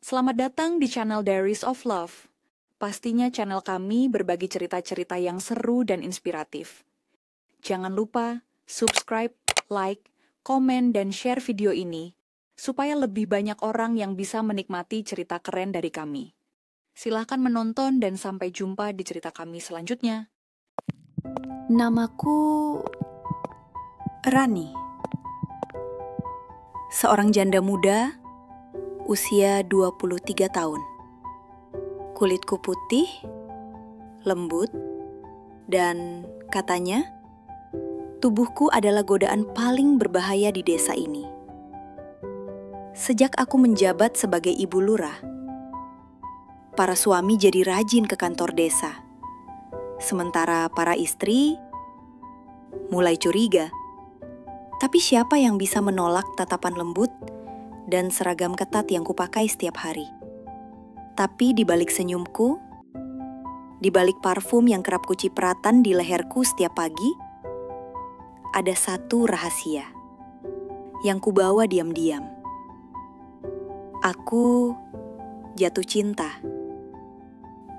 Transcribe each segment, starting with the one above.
Selamat datang di channel Diaries of Love. Pastinya channel kami berbagi cerita-cerita yang seru dan inspiratif. Jangan lupa subscribe, like, komen, dan share video ini supaya lebih banyak orang yang bisa menikmati cerita keren dari kami. Silahkan menonton dan sampai jumpa di cerita kami selanjutnya. Namaku Rani. Seorang janda muda, usia 23 tahun. Kulitku putih, lembut, dan katanya, tubuhku adalah godaan paling berbahaya di desa ini. Sejak aku menjabat sebagai ibu lurah, para suami jadi rajin ke kantor desa. Sementara para istri mulai curiga. Tapi siapa yang bisa menolak tatapan lembut dan seragam ketat yang kupakai setiap hari? Tapi di balik senyumku, di balik parfum yang kerap kucipratan di leherku setiap pagi, ada satu rahasia yang kubawa diam-diam. Aku jatuh cinta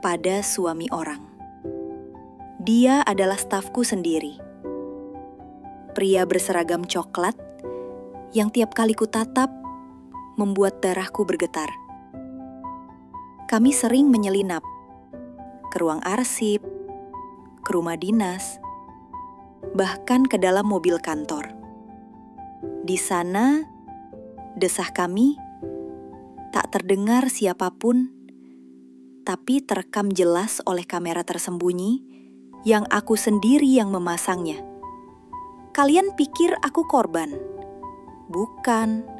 pada suami orang. Dia adalah stafku sendiri. Pria berseragam coklat yang tiap kali kutatap membuat darahku bergetar. Kami sering menyelinap ke ruang arsip, ke rumah dinas, bahkan ke dalam mobil kantor. Di sana, desah kami tak terdengar siapapun, tapi terekam jelas oleh kamera tersembunyi yang aku sendiri yang memasangnya. Kalian pikir aku korban? Bukan.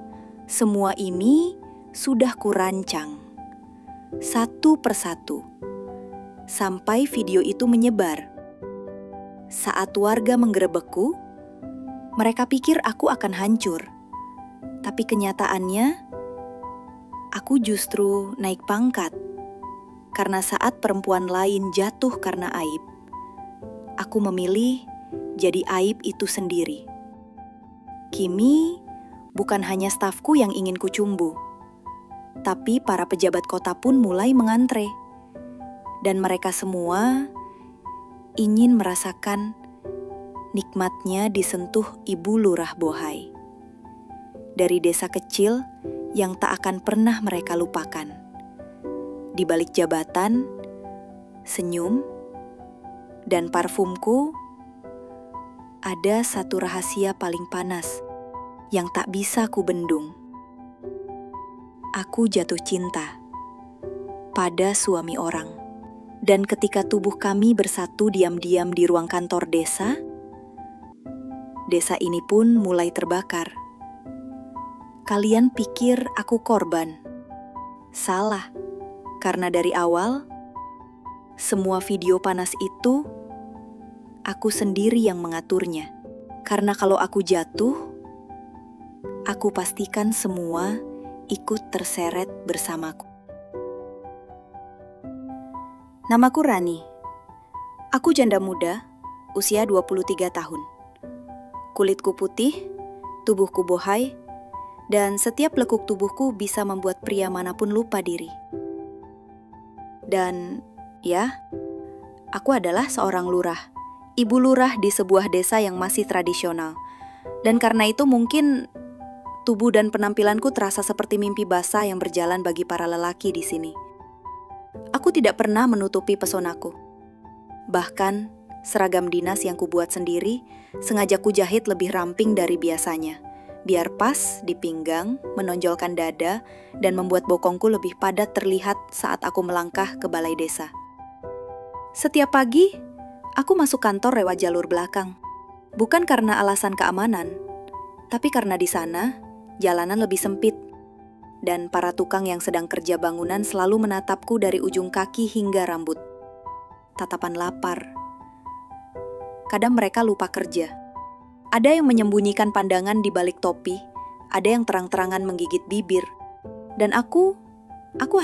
Semua ini sudah kurancang. Satu persatu. Sampai video itu menyebar. Saat warga menggerebekku, mereka pikir aku akan hancur. Tapi kenyataannya, aku justru naik pangkat. Karena saat perempuan lain jatuh karena aib, aku memilih jadi aib itu sendiri. Kini, bukan hanya stafku yang ingin kucumbu, tapi para pejabat kota pun mulai mengantre. Dan mereka semua ingin merasakan nikmatnya disentuh Ibu Lurah Bohai. Dari desa kecil yang tak akan pernah mereka lupakan. Di balik jabatan, senyum, dan parfumku, ada satu rahasia paling panas yang tak bisa ku bendung. Aku jatuh cinta pada suami orang. Dan ketika tubuh kami bersatu diam-diam di ruang kantor desa, desa ini pun mulai terbakar. Kalian pikir aku korban? Salah, karena dari awal, semua video panas itu aku sendiri yang mengaturnya. Karena kalau aku jatuh, aku pastikan semua ikut terseret bersamaku. Namaku Rani. Aku janda muda, usia 23 tahun. Kulitku putih, tubuhku bohai, dan setiap lekuk tubuhku bisa membuat pria manapun lupa diri. Dan ya, aku adalah seorang lurah. Ibu lurah di sebuah desa yang masih tradisional. Dan karena itu mungkin tubuh dan penampilanku terasa seperti mimpi basah yang berjalan bagi para lelaki di sini. Aku tidak pernah menutupi pesonaku. Bahkan seragam dinas yang kubuat sendiri sengaja kujahit lebih ramping dari biasanya, biar pas di pinggang, menonjolkan dada, dan membuat bokongku lebih padat terlihat saat aku melangkah ke balai desa. Setiap pagi, aku masuk kantor lewat jalur belakang. Bukan karena alasan keamanan, tapi karena di sana jalanan lebih sempit. Dan para tukang yang sedang kerja bangunan selalu menatapku dari ujung kaki hingga rambut. Tatapan lapar. Kadang mereka lupa kerja. Ada yang menyembunyikan pandangan di balik topi, ada yang terang-terangan menggigit bibir. Dan aku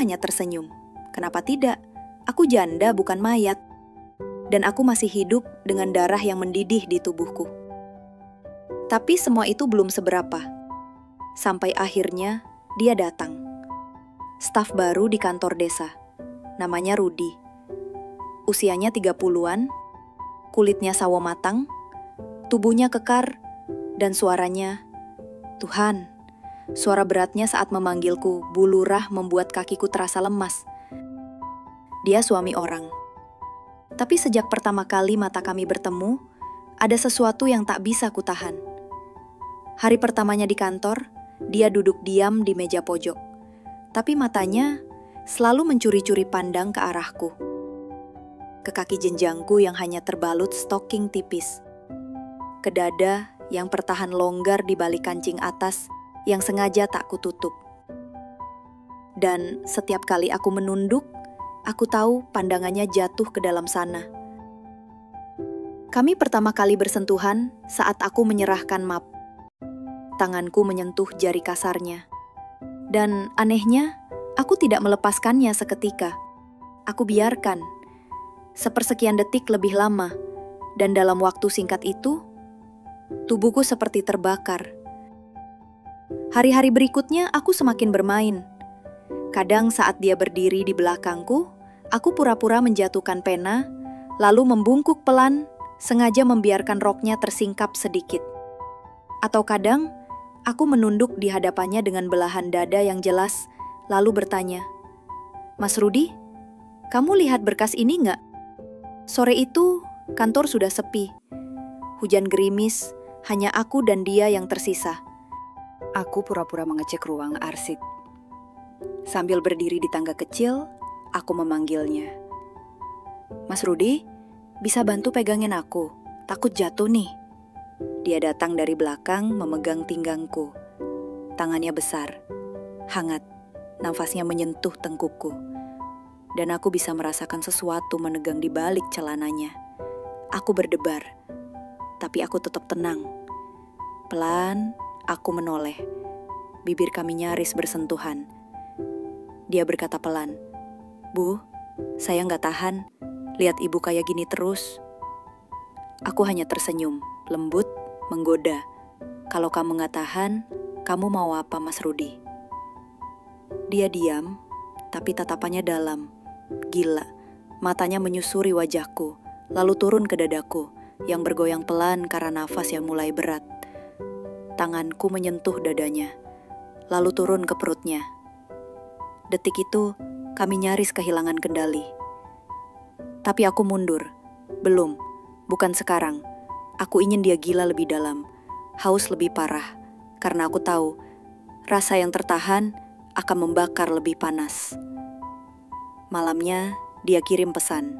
hanya tersenyum. Kenapa tidak? Aku janda bukan mayat. Dan aku masih hidup dengan darah yang mendidih di tubuhku. Tapi semua itu belum seberapa. Sampai akhirnya dia datang. staf baru di kantor desa. Namanya Rudi. Usianya 30-an, kulitnya sawo matang, tubuhnya kekar, dan suaranya, Tuhan, suara beratnya saat memanggilku, Bu Lurah, membuat kakiku terasa lemas. Dia suami orang. Tapi sejak pertama kali mata kami bertemu, ada sesuatu yang tak bisa kutahan. Hari pertamanya di kantor, dia duduk diam di meja pojok. Tapi matanya selalu mencuri-curi pandang ke arahku. Ke kaki jenjangku yang hanya terbalut stoking tipis. Ke dada yang pertahan longgar di balik kancing atas yang sengaja tak kututup. Dan setiap kali aku menunduk, aku tahu pandangannya jatuh ke dalam sana. Kami pertama kali bersentuhan saat aku menyerahkan map. Tanganku menyentuh jari kasarnya. Dan anehnya, aku tidak melepaskannya seketika. Aku biarkan. Sepersekian detik lebih lama. Dan dalam waktu singkat itu, tubuhku seperti terbakar. Hari-hari berikutnya aku semakin bermain. Kadang saat dia berdiri di belakangku, aku pura-pura menjatuhkan pena, lalu membungkuk pelan, sengaja membiarkan roknya tersingkap sedikit. Atau kadang, aku menunduk di hadapannya dengan belahan dada yang jelas, lalu bertanya, Mas Rudi, kamu lihat berkas ini nggak? Sore itu, kantor sudah sepi. Hujan gerimis, hanya aku dan dia yang tersisa. Aku pura-pura mengecek ruang arsip. Sambil berdiri di tangga kecil, aku memanggilnya. Mas Rudi, bisa bantu pegangin aku? Takut jatuh nih. Dia datang dari belakang memegang pinggangku. Tangannya besar, hangat, nafasnya menyentuh tengkukku. Dan aku bisa merasakan sesuatu menegang di balik celananya. Aku berdebar, tapi aku tetap tenang. Pelan, aku menoleh. Bibir kami nyaris bersentuhan. Dia berkata pelan, Bu, saya nggak tahan. Lihat ibu kayak gini terus. Aku hanya tersenyum, lembut, menggoda. Kalau kamu nggak tahan, kamu mau apa, Mas Rudi? Dia diam, tapi tatapannya dalam. Gila, matanya menyusuri wajahku, lalu turun ke dadaku, yang bergoyang pelan karena nafas yang mulai berat. Tanganku menyentuh dadanya, lalu turun ke perutnya. Detik itu, kami nyaris kehilangan kendali. Tapi aku mundur. Belum, bukan sekarang. Aku ingin dia gila lebih dalam, haus lebih parah, karena aku tahu rasa yang tertahan akan membakar lebih panas. Malamnya, dia kirim pesan.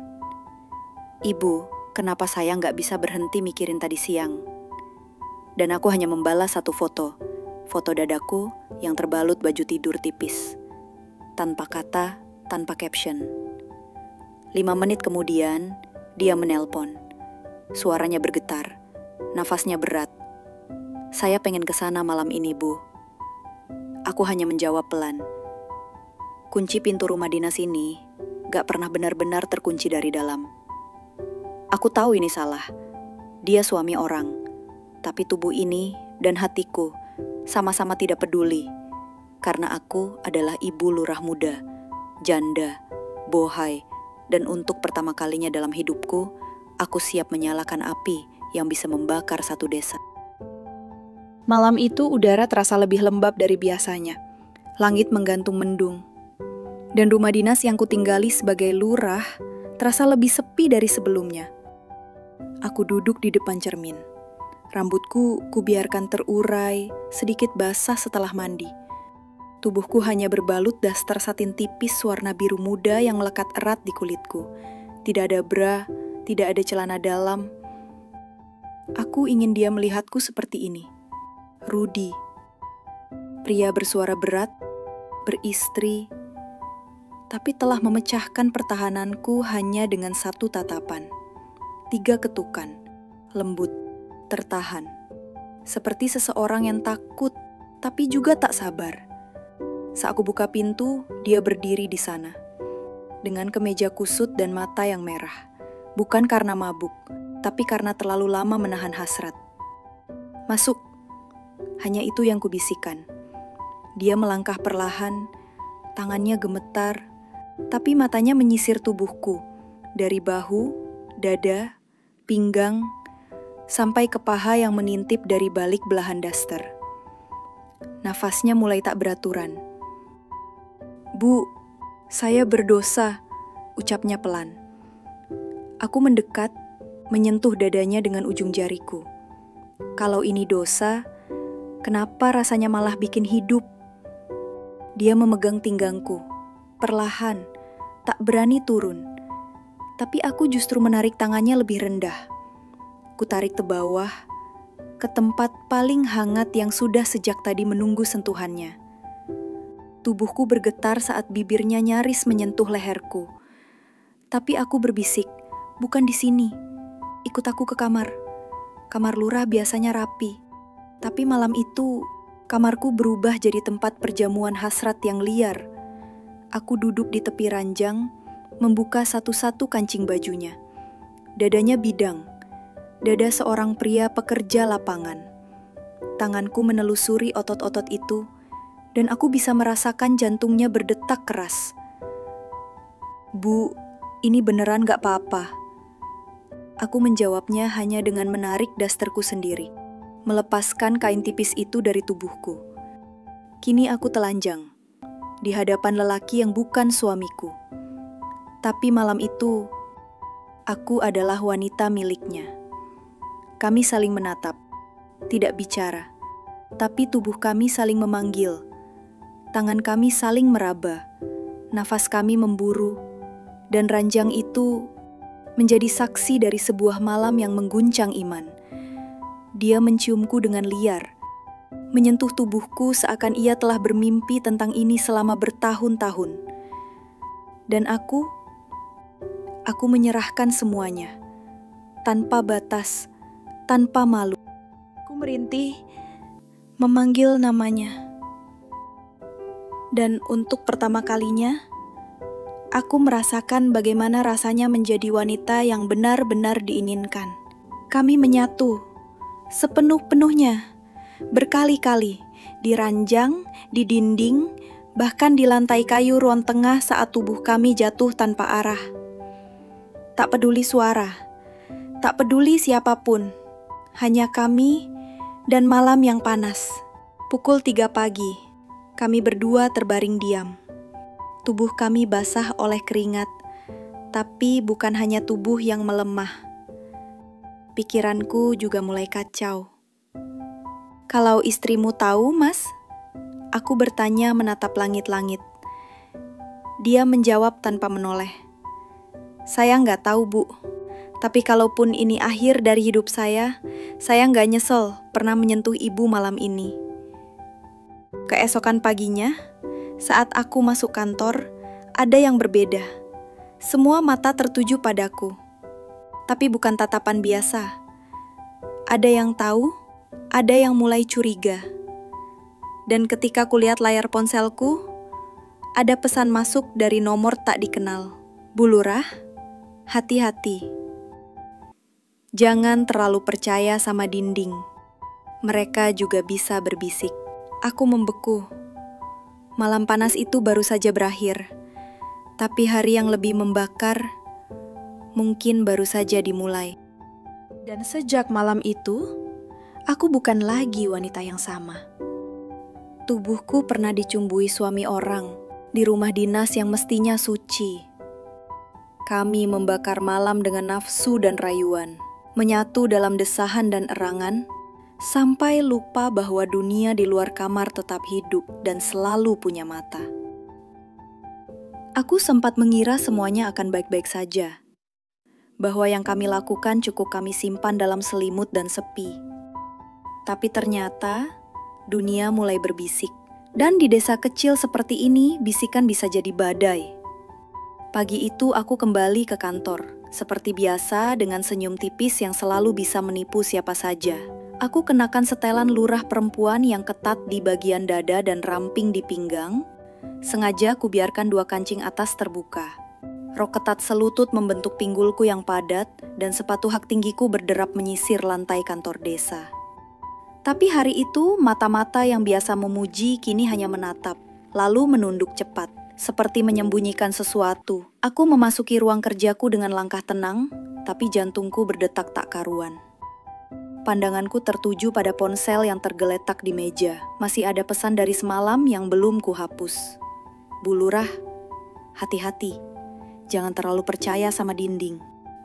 Ibu, kenapa saya nggak bisa berhenti mikirin tadi siang? Dan aku hanya membalas satu foto dadaku yang terbalut baju tidur tipis. Tanpa kata, tanpa caption. 5 menit kemudian, dia menelpon. Suaranya bergetar, nafasnya berat. Saya pengen ke sana malam ini, Bu. Aku hanya menjawab pelan. Kunci pintu rumah dinas ini gak pernah benar-benar terkunci dari dalam. Aku tahu ini salah. Dia suami orang. Tapi tubuh ini dan hatiku sama-sama tidak peduli. Karena aku adalah ibu lurah muda, janda, bohai, dan untuk pertama kalinya dalam hidupku, aku siap menyalakan api yang bisa membakar satu desa. Malam itu udara terasa lebih lembab dari biasanya. Langit menggantung mendung. Dan rumah dinas yang kutinggali sebagai lurah terasa lebih sepi dari sebelumnya. Aku duduk di depan cermin. Rambutku kubiarkan terurai, sedikit basah setelah mandi. Tubuhku hanya berbalut daster satin tipis warna biru muda yang melekat erat di kulitku. Tidak ada bra, tidak ada celana dalam. Aku ingin dia melihatku seperti ini. Rudi. Pria bersuara berat, beristri, tapi telah memecahkan pertahananku hanya dengan satu tatapan. 3 ketukan, lembut, tertahan. Seperti seseorang yang takut, tapi juga tak sabar. Saat aku buka pintu, dia berdiri di sana. Dengan kemeja kusut dan mata yang merah. Bukan karena mabuk, tapi karena terlalu lama menahan hasrat. Masuk. Hanya itu yang kubisikkan. Dia melangkah perlahan, Tangannya gemetar, tapi matanya menyisir tubuhku, dari bahu, dada, pinggang, sampai ke paha yang menintip dari balik belahan daster. Nafasnya mulai tak beraturan. "Bu, saya berdosa," ucapnya pelan. Aku mendekat, menyentuh dadanya dengan ujung jariku. Kalau ini dosa, kenapa rasanya malah bikin hidup? Dia memegang pinggangku, perlahan, tak berani turun. Tapi aku justru menarik tangannya lebih rendah. Kutarik ke bawah, ke tempat paling hangat yang sudah sejak tadi menunggu sentuhannya. Tubuhku bergetar saat bibirnya nyaris menyentuh leherku. Tapi aku berbisik, "Bukan di sini. Ikut aku ke kamar." Kamar lurah biasanya rapi. Tapi malam itu, kamarku berubah jadi tempat perjamuan hasrat yang liar. Aku duduk di tepi ranjang, membuka satu-satu kancing bajunya. Dadanya bidang. Dada seorang pria pekerja lapangan. Tanganku menelusuri otot-otot itu, dan aku bisa merasakan jantungnya berdetak keras. "Bu, ini beneran gak apa-apa." Aku menjawabnya hanya dengan menarik dasterku sendiri, melepaskan kain tipis itu dari tubuhku. Kini aku telanjang, di hadapan lelaki yang bukan suamiku. Tapi malam itu, aku adalah wanita miliknya. Kami saling menatap, tidak bicara, tapi tubuh kami saling memanggil. Tangan kami saling meraba, nafas kami memburu, dan ranjang itu menjadi saksi dari sebuah malam yang mengguncang iman. Dia menciumku dengan liar, menyentuh tubuhku seakan ia telah bermimpi tentang ini selama bertahun-tahun. Dan aku menyerahkan semuanya, tanpa batas, tanpa malu. Aku merintih, memanggil namanya. Dan untuk pertama kalinya, aku merasakan bagaimana rasanya menjadi wanita yang benar-benar diinginkan. Kami menyatu, sepenuh-penuhnya, berkali-kali, di ranjang, di dinding, bahkan di lantai kayu ruang tengah saat tubuh kami jatuh tanpa arah. Tak peduli suara, tak peduli siapapun, hanya kami dan malam yang panas. Pukul 3 pagi, kami berdua terbaring diam. Tubuh kami basah oleh keringat, tapi bukan hanya tubuh yang melemah. Pikiranku juga mulai kacau. "Kalau istrimu tahu, Mas?" Aku bertanya menatap langit-langit. Dia menjawab tanpa menoleh. "Saya nggak tahu, Bu. Tapi kalaupun ini akhir dari hidup saya nggak nyesel pernah menyentuh ibu malam ini." Keesokan paginya, saat aku masuk kantor, ada yang berbeda. Semua mata tertuju padaku. Tapi bukan tatapan biasa. Ada yang tahu, ada yang mulai curiga. Dan ketika kulihat layar ponselku, ada pesan masuk dari nomor tak dikenal. "Bu Lurah, hati-hati. Jangan terlalu percaya sama dinding. Mereka juga bisa berbisik." Aku membeku. Malam panas itu baru saja berakhir. Tapi hari yang lebih membakar mungkin baru saja dimulai. Dan sejak malam itu, aku bukan lagi wanita yang sama. Tubuhku pernah dicumbui suami orang di rumah dinas yang mestinya suci. Kami membakar malam dengan nafsu dan rayuan, menyatu dalam desahan dan erangan, sampai lupa bahwa dunia di luar kamar tetap hidup dan selalu punya mata. Aku sempat mengira semuanya akan baik-baik saja, bahwa yang kami lakukan cukup kami simpan dalam selimut dan sepi. Tapi ternyata dunia mulai berbisik, dan di desa kecil seperti ini bisikan bisa jadi badai. Pagi itu aku kembali ke kantor, seperti biasa dengan senyum tipis yang selalu bisa menipu siapa saja. Aku kenakan setelan lurah perempuan yang ketat di bagian dada dan ramping di pinggang. Sengaja aku biarkan 2 kancing atas terbuka. Rok ketat selutut membentuk pinggulku yang padat dan sepatu hak tinggiku berderap menyisir lantai kantor desa. Tapi hari itu mata-mata yang biasa memuji kini hanya menatap, lalu menunduk cepat. seperti menyembunyikan sesuatu. Aku memasuki ruang kerjaku dengan langkah tenang, tapi jantungku berdetak tak karuan. Pandanganku tertuju pada ponsel yang tergeletak di meja. Masih ada pesan dari semalam yang belum kuhapus. Bu Lurah, hati-hati. Jangan terlalu percaya sama dinding.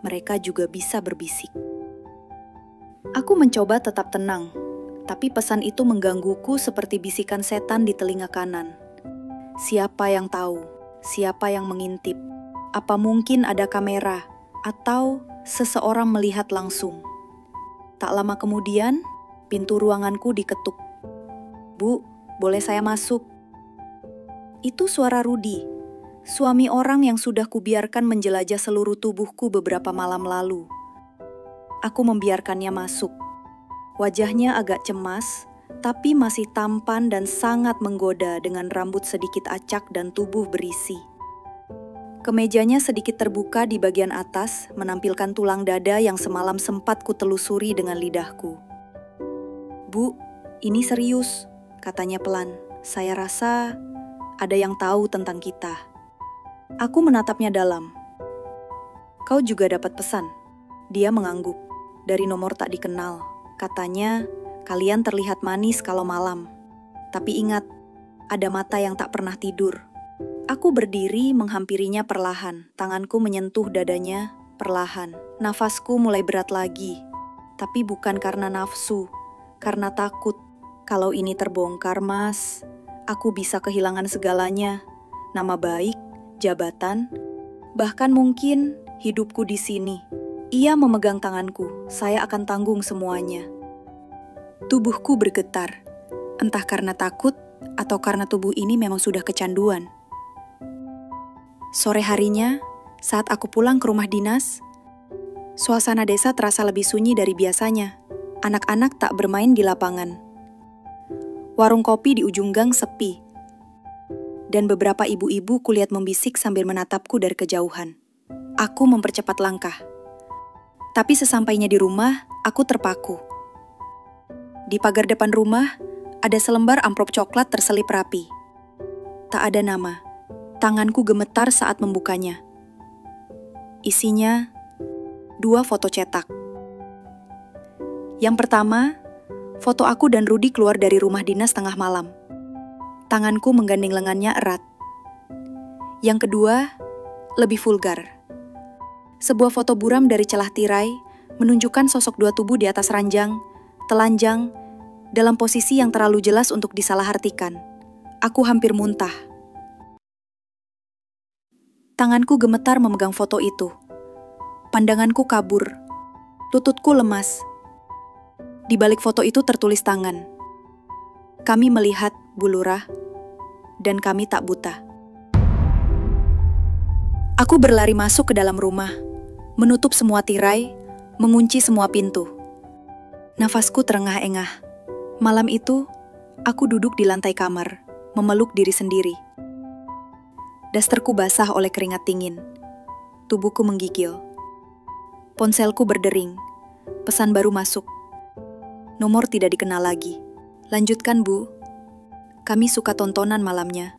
Mereka juga bisa berbisik. Aku mencoba tetap tenang, tapi pesan itu menggangguku seperti bisikan setan di telinga kanan. Siapa yang tahu? Siapa yang mengintip? Apa mungkin ada kamera? Atau seseorang melihat langsung? Tak lama kemudian, pintu ruanganku diketuk. Bu, boleh saya masuk? Itu suara Rudi, suami orang yang sudah kubiarkan menjelajah seluruh tubuhku beberapa malam lalu. Aku membiarkannya masuk. Wajahnya agak cemas, tapi masih tampan dan sangat menggoda dengan rambut sedikit acak dan tubuh berisi. Kemejanya sedikit terbuka di bagian atas, menampilkan tulang dada yang semalam sempat kutelusuri dengan lidahku. Bu, ini serius, katanya pelan. Saya rasa ada yang tahu tentang kita. Aku menatapnya dalam. Kau juga dapat pesan? Dia mengangguk. Dari nomor tak dikenal. Katanya, kalian terlihat manis kalau malam. Tapi ingat, ada mata yang tak pernah tidur. Aku berdiri menghampirinya perlahan. Tanganku menyentuh dadanya perlahan. Nafasku mulai berat lagi. Tapi bukan karena nafsu, karena takut. Kalau ini terbongkar, Mas, aku bisa kehilangan segalanya. Nama baik, jabatan, bahkan mungkin hidupku di sini. Ia memegang tanganku, saya akan tanggung semuanya. Tubuhku bergetar, entah karena takut atau karena tubuh ini memang sudah kecanduan. Sore harinya, saat aku pulang ke rumah dinas, suasana desa terasa lebih sunyi dari biasanya. Anak-anak tak bermain di lapangan. Warung kopi di ujung gang sepi. Dan beberapa ibu-ibu kulihat membisik sambil menatapku dari kejauhan. Aku mempercepat langkah. Tapi sesampainya di rumah, aku terpaku. Di pagar depan rumah, ada selembar amplop coklat terselip rapi. Tak ada nama. Tanganku gemetar saat membukanya. Isinya 2 foto cetak. Yang pertama, foto aku dan Rudi keluar dari rumah dinas tengah malam. Tanganku menggandeng lengannya erat. Yang kedua, lebih vulgar. Sebuah foto buram dari celah tirai menunjukkan sosok 2 tubuh di atas ranjang, telanjang, dalam posisi yang terlalu jelas untuk disalahartikan. Aku hampir muntah. Tanganku gemetar memegang foto itu. Pandanganku kabur. Lututku lemas. Di balik foto itu tertulis tangan. Kami melihat, Bu Lurah, dan kami tak buta. Aku berlari masuk ke dalam rumah, menutup semua tirai, mengunci semua pintu. Nafasku terengah-engah. Malam itu, aku duduk di lantai kamar, memeluk diri sendiri. Dasterku basah oleh keringat dingin. Tubuhku menggigil. Ponselku berdering. Pesan baru masuk. Nomor tidak dikenal lagi. Lanjutkan, Bu. Kami suka tontonan malamnya.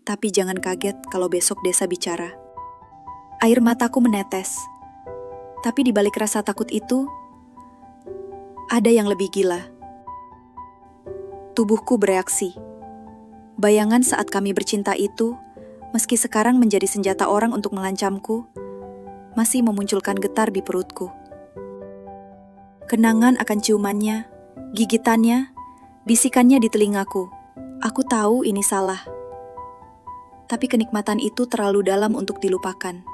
Tapi jangan kaget kalau besok desa bicara. Air mataku menetes. Tapi di balik rasa takut itu, ada yang lebih gila. Tubuhku bereaksi. Bayangan saat kami bercinta itu, meski sekarang menjadi senjata orang untuk mengancamku, masih memunculkan getar di perutku. Kenangan akan ciumannya, gigitannya, bisikannya di telingaku. Aku tahu ini salah. Tapi kenikmatan itu terlalu dalam untuk dilupakan.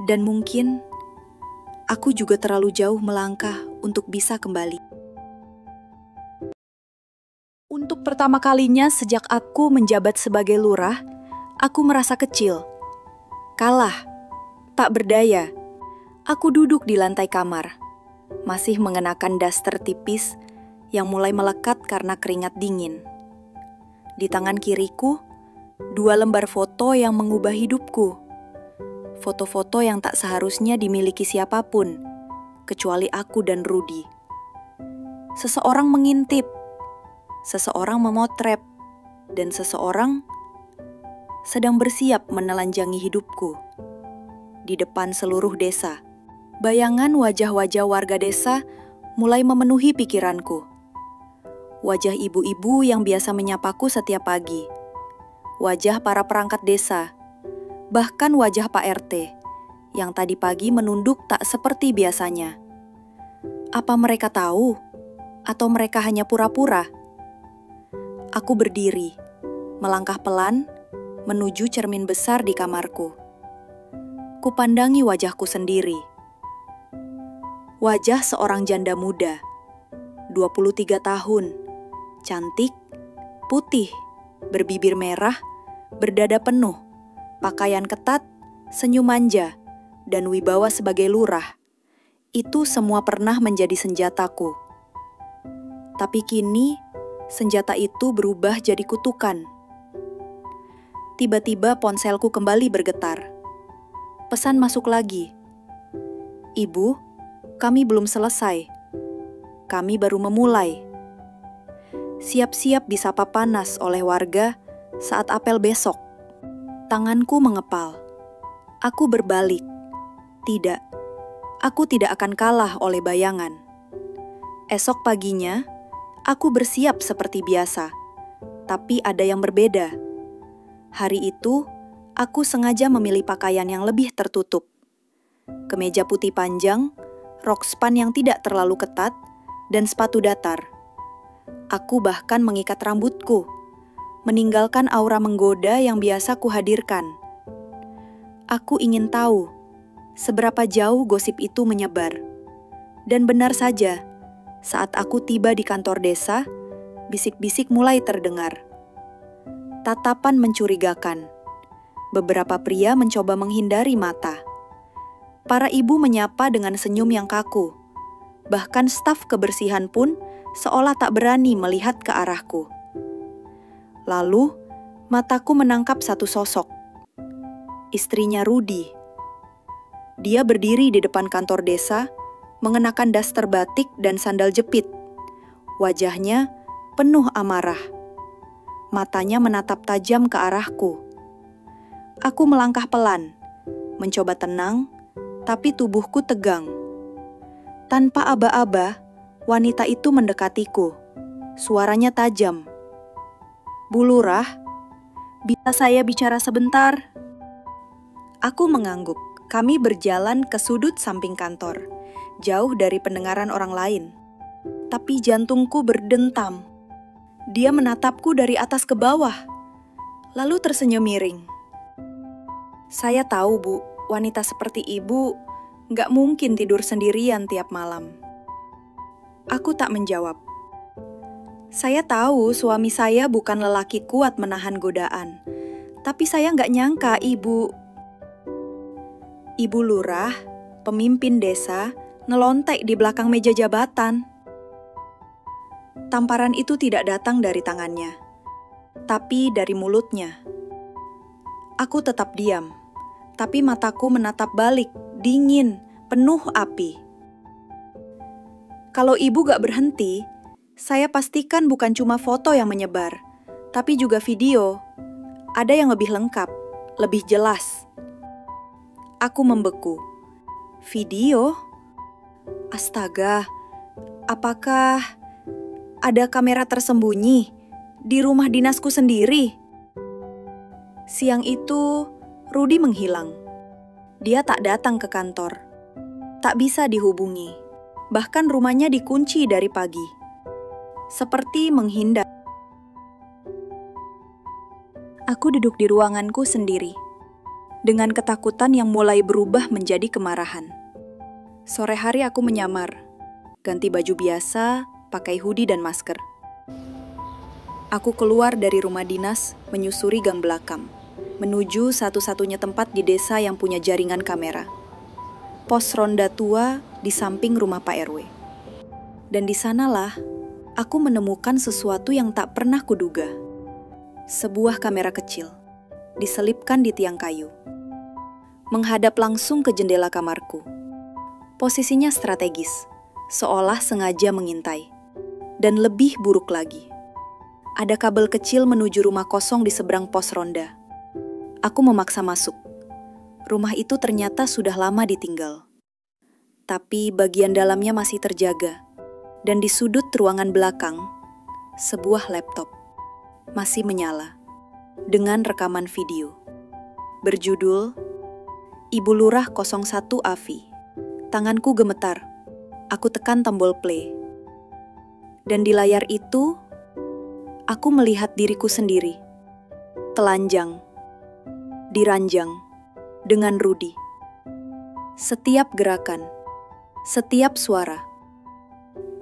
Dan mungkin aku juga terlalu jauh melangkah untuk bisa kembali. Untuk pertama kalinya sejak aku menjabat sebagai lurah, aku merasa kecil. Kalah, tak berdaya. Aku duduk di lantai kamar, masih mengenakan daster tipis yang mulai melekat karena keringat dingin. Di tangan kiriku, 2 lembar foto yang mengubah hidupku. Foto-foto yang tak seharusnya dimiliki siapapun, kecuali aku dan Rudi. Seseorang mengintip, seseorang memotret, dan seseorang sedang bersiap menelanjangi hidupku. Di depan seluruh desa, bayangan wajah-wajah warga desa mulai memenuhi pikiranku. Wajah ibu-ibu yang biasa menyapaku setiap pagi. Wajah para perangkat desa. Bahkan wajah Pak RT yang tadi pagi menunduk tak seperti biasanya. Apa mereka tahu? Atau mereka hanya pura-pura? Aku berdiri, melangkah pelan menuju cermin besar di kamarku. Kupandangi wajahku sendiri. Wajah seorang janda muda, 23 tahun, cantik, putih, berbibir merah, berdada penuh, pakaian ketat, senyum manja, dan wibawa sebagai lurah. Itu semua pernah menjadi senjataku. Tapi kini, senjata itu berubah jadi kutukan. Tiba-tiba ponselku kembali bergetar. Pesan masuk lagi. "Ibu, kami belum selesai. Kami baru memulai." Siap-siap disapa panas oleh warga saat apel besok. Tanganku mengepal. Aku berbalik. Tidak, aku tidak akan kalah oleh bayangan. Esok paginya, aku bersiap seperti biasa. Tapi ada yang berbeda. Hari itu, aku sengaja memilih pakaian yang lebih tertutup. Kemeja putih panjang, rok span yang tidak terlalu ketat, dan sepatu datar. Aku bahkan mengikat rambutku, meninggalkan aura menggoda yang biasa kuhadirkan. Aku ingin tahu seberapa jauh gosip itu menyebar. Dan benar saja, saat aku tiba di kantor desa, bisik-bisik mulai terdengar. Tatapan mencurigakan. Beberapa pria mencoba menghindari mata. Para ibu menyapa dengan senyum yang kaku. Bahkan staf kebersihan pun seolah tak berani melihat ke arahku. Lalu, mataku menangkap satu sosok. Istrinya Rudi. Dia berdiri di depan kantor desa, mengenakan daster batik dan sandal jepit. Wajahnya penuh amarah. Matanya menatap tajam ke arahku. Aku melangkah pelan, mencoba tenang, tapi tubuhku tegang. Tanpa aba-aba, wanita itu mendekatiku. Suaranya tajam. "Bu Lurah, bisa saya bicara sebentar?" Aku mengangguk. Kami berjalan ke sudut samping kantor, jauh dari pendengaran orang lain. Tapi jantungku berdentam. Dia menatapku dari atas ke bawah, lalu tersenyum miring. "Saya tahu, Bu, wanita seperti Ibu gak mungkin tidur sendirian tiap malam." Aku tak menjawab. Saya tahu suami saya bukan lelaki kuat menahan godaan, tapi saya gak nyangka Ibu Lurah, pemimpin desa, nelontek di belakang meja jabatan. Tamparan itu tidak datang dari tangannya, tapi dari mulutnya. Aku tetap diam, tapi mataku menatap balik, dingin, penuh api. Kalau Ibu gak berhenti, saya pastikan bukan cuma foto yang menyebar, tapi juga video. Ada yang lebih lengkap, lebih jelas. Aku membeku. Video? Astaga, apakah ada kamera tersembunyi di rumah dinasku sendiri? Siang itu, Rudi menghilang. Dia tak datang ke kantor. Tak bisa dihubungi. Bahkan rumahnya dikunci dari pagi. Seperti menghindar. Aku duduk di ruanganku sendiri, dengan ketakutan yang mulai berubah menjadi kemarahan. Sore hari aku menyamar, ganti baju biasa, pakai hoodie dan masker. Aku keluar dari rumah dinas, menyusuri gang belakang, menuju satu-satunya tempat di desa yang punya jaringan kamera. Pos ronda tua di samping rumah Pak RW. Dan di sanalah aku menemukan sesuatu yang tak pernah kuduga. Sebuah kamera kecil, diselipkan di tiang kayu, menghadap langsung ke jendela kamarku. Posisinya strategis, seolah sengaja mengintai. Dan lebih buruk lagi, ada kabel kecil menuju rumah kosong di seberang pos ronda. Aku memaksa masuk. Rumah itu ternyata sudah lama ditinggal. Tapi bagian dalamnya masih terjaga. Dan di sudut ruangan belakang, sebuah laptop masih menyala dengan rekaman video. Berjudul Ibu Lurah 01 Afi. Tanganku gemetar. Aku tekan tombol play. Dan di layar itu, aku melihat diriku sendiri. Telanjang, diranjang, dengan Rudy. Setiap gerakan, setiap suara,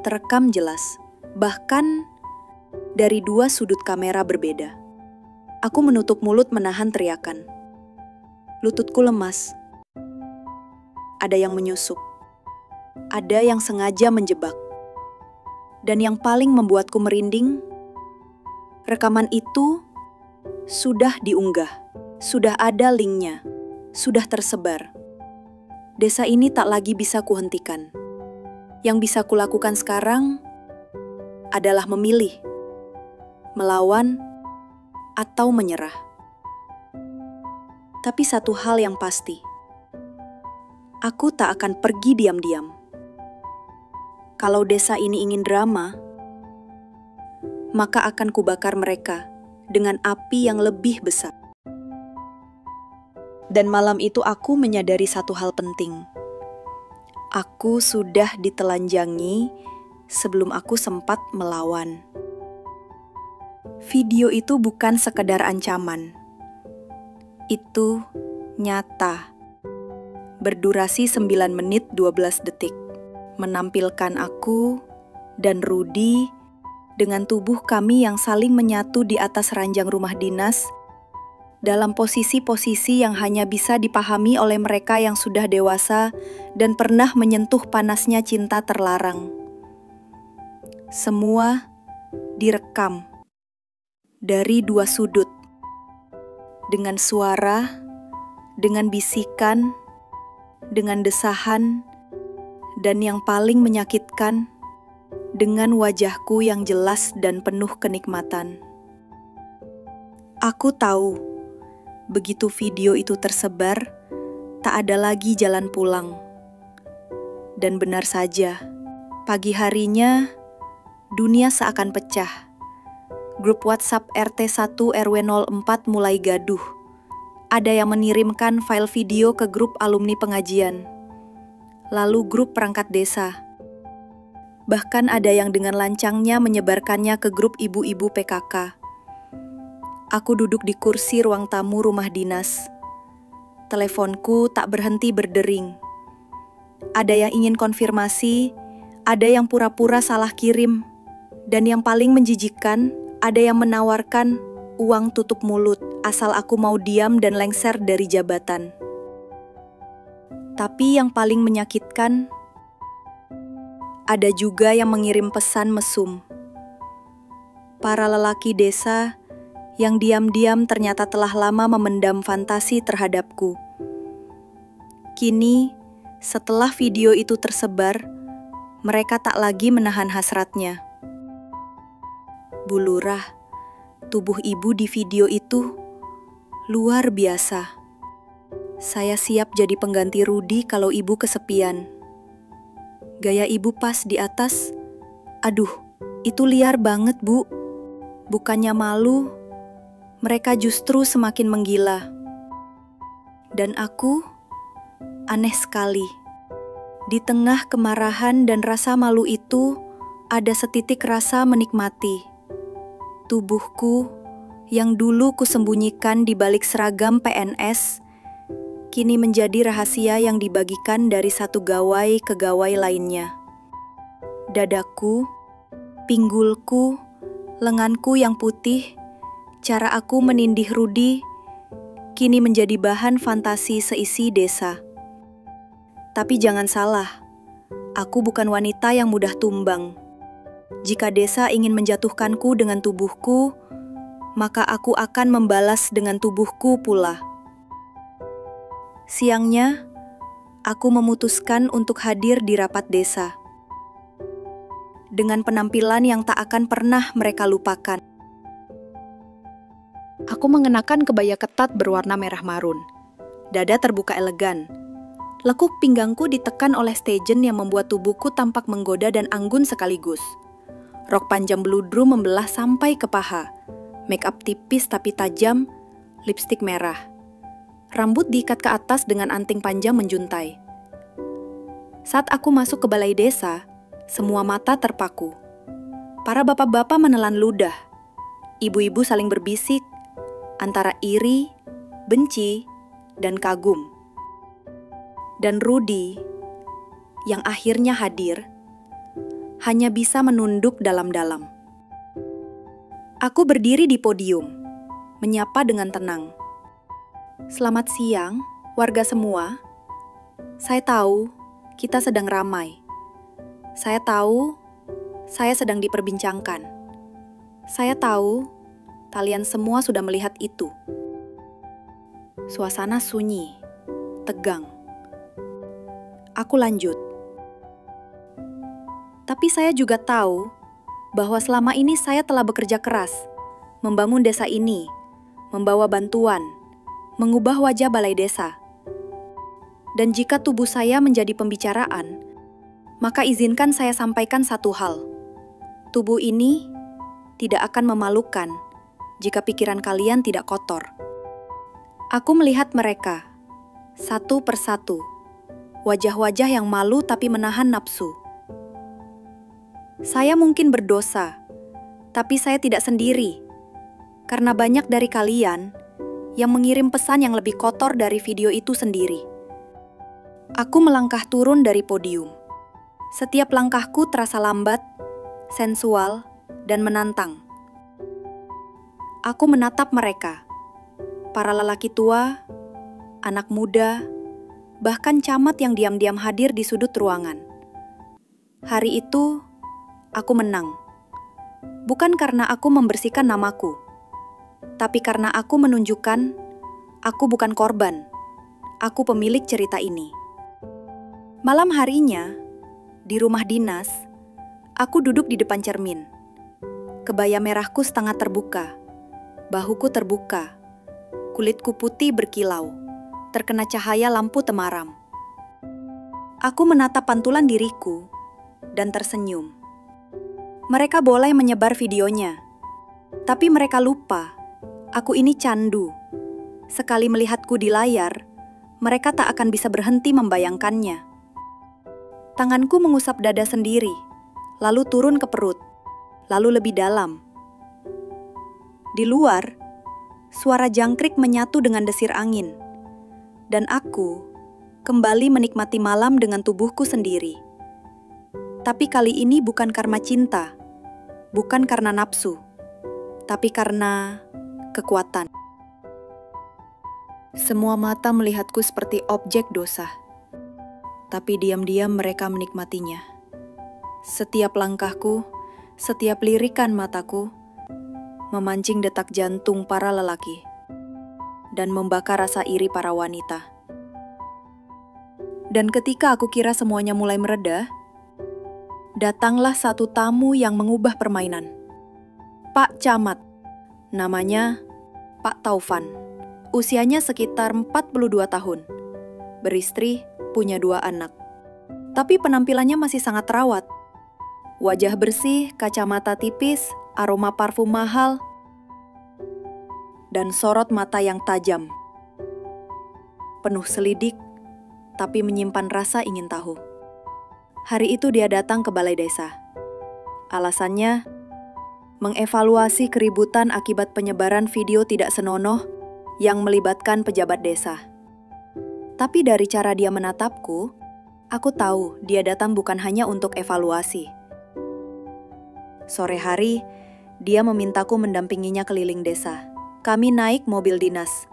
terekam jelas, bahkan dari dua sudut kamera berbeda. Aku menutup mulut menahan teriakan. Lututku lemas. Ada yang menyusup. Ada yang sengaja menjebak. Dan yang paling membuatku merinding, rekaman itu sudah diunggah, sudah ada linknya, sudah tersebar. Desa ini tak lagi bisa kuhentikan. Yang bisa kulakukan sekarang adalah memilih, melawan, atau menyerah. Tapi satu hal yang pasti, aku tak akan pergi diam-diam. Kalau desa ini ingin drama, maka akan kubakar mereka dengan api yang lebih besar. Dan malam itu aku menyadari satu hal penting. Aku sudah ditelanjangi sebelum aku sempat melawan. Video itu bukan sekedar ancaman. Itu nyata. Berdurasi 9 menit 12 detik. Menampilkan aku dan Rudy dengan tubuh kami yang saling menyatu di atas ranjang rumah dinas dalam posisi-posisi yang hanya bisa dipahami oleh mereka yang sudah dewasa dan pernah menyentuh panasnya cinta terlarang. Semua direkam dari dua sudut, dengan suara, dengan bisikan, dengan desahan, dan yang paling menyakitkan, dengan wajahku yang jelas dan penuh kenikmatan. Aku tahu, begitu video itu tersebar, tak ada lagi jalan pulang. Dan benar saja, pagi harinya, dunia seakan pecah. Grup WhatsApp RT 1 RW 04 mulai gaduh. Ada yang mengirimkan file video ke grup alumni pengajian. Lalu grup perangkat desa. Bahkan ada yang dengan lancangnya menyebarkannya ke grup ibu-ibu PKK. Aku duduk di kursi ruang tamu rumah dinas. Teleponku tak berhenti berdering. Ada yang ingin konfirmasi, ada yang pura-pura salah kirim, dan yang paling menjijikkan, ada yang menawarkan uang tutup mulut asal aku mau diam dan lengser dari jabatan. Tapi yang paling menyakitkan, ada juga yang mengirim pesan mesum. Para lelaki desa yang diam-diam ternyata telah lama memendam fantasi terhadapku. Kini, setelah video itu tersebar, mereka tak lagi menahan hasratnya. Bu Lurah, tubuh ibu di video itu luar biasa. Saya siap jadi pengganti Rudy kalau ibu kesepian. Gaya ibu pas di atas, aduh, itu liar banget, Bu. Bukannya malu, mereka justru semakin menggila. Dan aku, aneh sekali. Di tengah kemarahan dan rasa malu itu, ada setitik rasa menikmati. Tubuhku, yang dulu kusembunyikan di balik seragam PNS, kini menjadi rahasia yang dibagikan dari satu gawai ke gawai lainnya. Dadaku, pinggulku, lenganku yang putih, cara aku menindih Rudy, kini menjadi bahan fantasi seisi desa. Tapi jangan salah, aku bukan wanita yang mudah tumbang. Jika desa ingin menjatuhkanku dengan tubuhku, maka aku akan membalas dengan tubuhku pula. Siangnya, aku memutuskan untuk hadir di rapat desa. Dengan penampilan yang tak akan pernah mereka lupakan. Aku mengenakan kebaya ketat berwarna merah marun. Dada terbuka elegan. Lekuk pinggangku ditekan oleh stegen yang membuat tubuhku tampak menggoda dan anggun sekaligus. Rok panjang bludru membelah sampai ke paha. Make up tipis tapi tajam, lipstik merah. Rambut diikat ke atas dengan anting panjang menjuntai. Saat aku masuk ke balai desa, semua mata terpaku. Para bapak-bapak menelan ludah. Ibu-ibu saling berbisik, antara iri, benci, dan kagum. Dan Rudy, yang akhirnya hadir, hanya bisa menunduk dalam-dalam. Aku berdiri di podium, menyapa dengan tenang. Selamat siang, warga semua. Saya tahu kita sedang ramai. Saya tahu saya sedang diperbincangkan. Saya tahu kalian semua sudah melihat itu. Suasana sunyi, tegang. Aku lanjut. Tapi saya juga tahu bahwa selama ini saya telah bekerja keras, membangun desa ini, membawa bantuan, mengubah wajah balai desa. Dan jika tubuh saya menjadi pembicaraan, maka izinkan saya sampaikan satu hal. Tubuh ini tidak akan memalukan jika pikiran kalian tidak kotor. Aku melihat mereka, satu persatu, wajah-wajah yang malu tapi menahan nafsu. Saya mungkin berdosa, tapi saya tidak sendiri, karena banyak dari kalian yang mengirim pesan yang lebih kotor dari video itu sendiri. Aku melangkah turun dari podium. Setiap langkahku terasa lambat, sensual, dan menantang. Aku menatap mereka, para lelaki tua, anak muda, bahkan camat yang diam-diam hadir di sudut ruangan. Hari itu, aku menang. Bukan karena aku membersihkan namaku, tapi karena aku menunjukkan aku bukan korban, aku pemilik cerita ini. Malam harinya, di rumah dinas, aku duduk di depan cermin. Kebaya merahku setengah terbuka, bahuku terbuka, kulitku putih berkilau, terkena cahaya lampu temaram. Aku menatap pantulan diriku dan tersenyum. Mereka boleh menyebar videonya, tapi mereka lupa aku ini candu. Sekali melihatku di layar, mereka tak akan bisa berhenti membayangkannya. Tanganku mengusap dada sendiri, lalu turun ke perut, lalu lebih dalam. Di luar, suara jangkrik menyatu dengan desir angin, dan aku kembali menikmati malam dengan tubuhku sendiri. Tapi kali ini bukan karena cinta, bukan karena nafsu, tapi karena kekuatan. Semua mata melihatku seperti objek dosa, tapi diam-diam mereka menikmatinya. Setiap langkahku, setiap lirikan mataku, memancing detak jantung para lelaki, dan membakar rasa iri para wanita. Dan ketika aku kira semuanya mulai mereda, datanglah satu tamu yang mengubah permainan. Pak Camat, namanya Pak Taufan. Usianya sekitar 42 tahun. Beristri, punya 2 anak. Tapi penampilannya masih sangat terawat. Wajah bersih, kacamata tipis, aroma parfum mahal, dan sorot mata yang tajam. Penuh selidik, tapi menyimpan rasa ingin tahu. Hari itu dia datang ke balai desa. Alasannya, mengevaluasi keributan akibat penyebaran video tidak senonoh yang melibatkan pejabat desa. Tapi dari cara dia menatapku, aku tahu dia datang bukan hanya untuk evaluasi. Sore hari, dia memintaku mendampinginya keliling desa. Kami naik mobil dinas.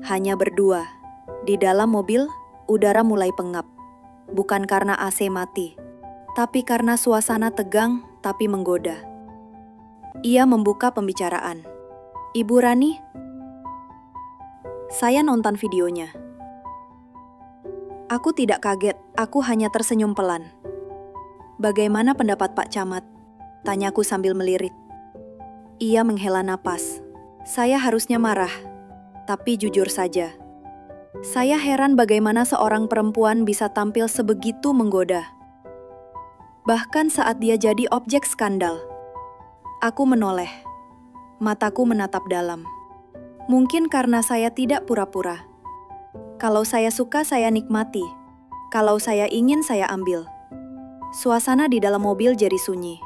Hanya berdua. Di dalam mobil, udara mulai pengap. Bukan karena AC mati, tapi karena suasana tegang tapi menggoda. Ia membuka pembicaraan. Ibu Rani, saya nonton videonya. Aku tidak kaget, aku hanya tersenyum pelan. Bagaimana pendapat Pak Camat? Tanyaku sambil melirik. Ia menghela napas. Saya harusnya marah, tapi jujur saja. Saya heran bagaimana seorang perempuan bisa tampil sebegitu menggoda. Bahkan saat dia jadi objek skandal. Aku menoleh. Mataku menatap dalam. Mungkin karena saya tidak pura-pura. Kalau saya suka, saya nikmati. Kalau saya ingin, saya ambil. Suasana di dalam mobil jadi sunyi.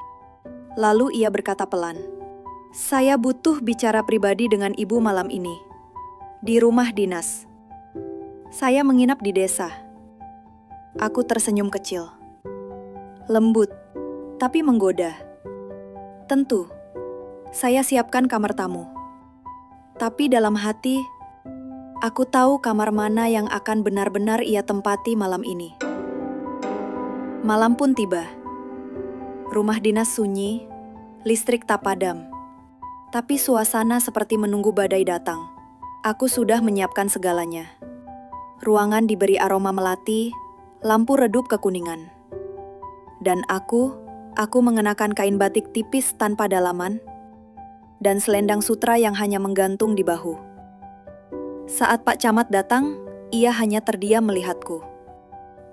Lalu ia berkata pelan, "Saya butuh bicara pribadi dengan ibu malam ini. Di rumah dinas. Saya menginap di desa." Aku tersenyum kecil. Lembut, tapi menggoda. Tentu, saya siapkan kamar tamu. Tapi dalam hati, aku tahu kamar mana yang akan benar-benar ia tempati malam ini. Malam pun tiba. Rumah dinas sunyi, listrik tak padam. Tapi suasana seperti menunggu badai datang. Aku sudah menyiapkan segalanya. Ruangan diberi aroma melati, lampu redup kekuningan. Dan aku mengenakan kain batik tipis tanpa dalaman, dan selendang sutra yang hanya menggantung di bahu. Saat Pak Camat datang, ia hanya terdiam melihatku.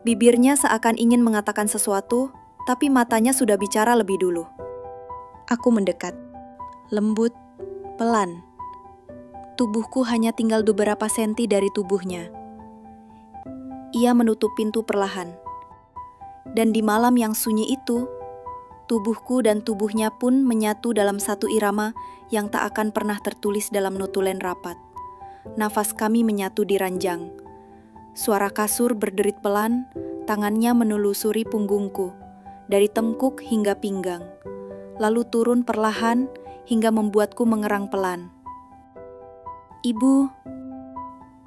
Bibirnya seakan ingin mengatakan sesuatu, tapi matanya sudah bicara lebih dulu. Aku mendekat, lembut, pelan. Tubuhku hanya tinggal beberapa senti dari tubuhnya. Ia menutup pintu perlahan. Dan di malam yang sunyi itu, tubuhku dan tubuhnya pun menyatu dalam satu irama yang tak akan pernah tertulis dalam notulen rapat. Nafas kami menyatu di ranjang. Suara kasur berderit pelan, tangannya menelusuri punggungku, dari tengkuk hingga pinggang, lalu turun perlahan hingga membuatku mengerang pelan. "Ibu,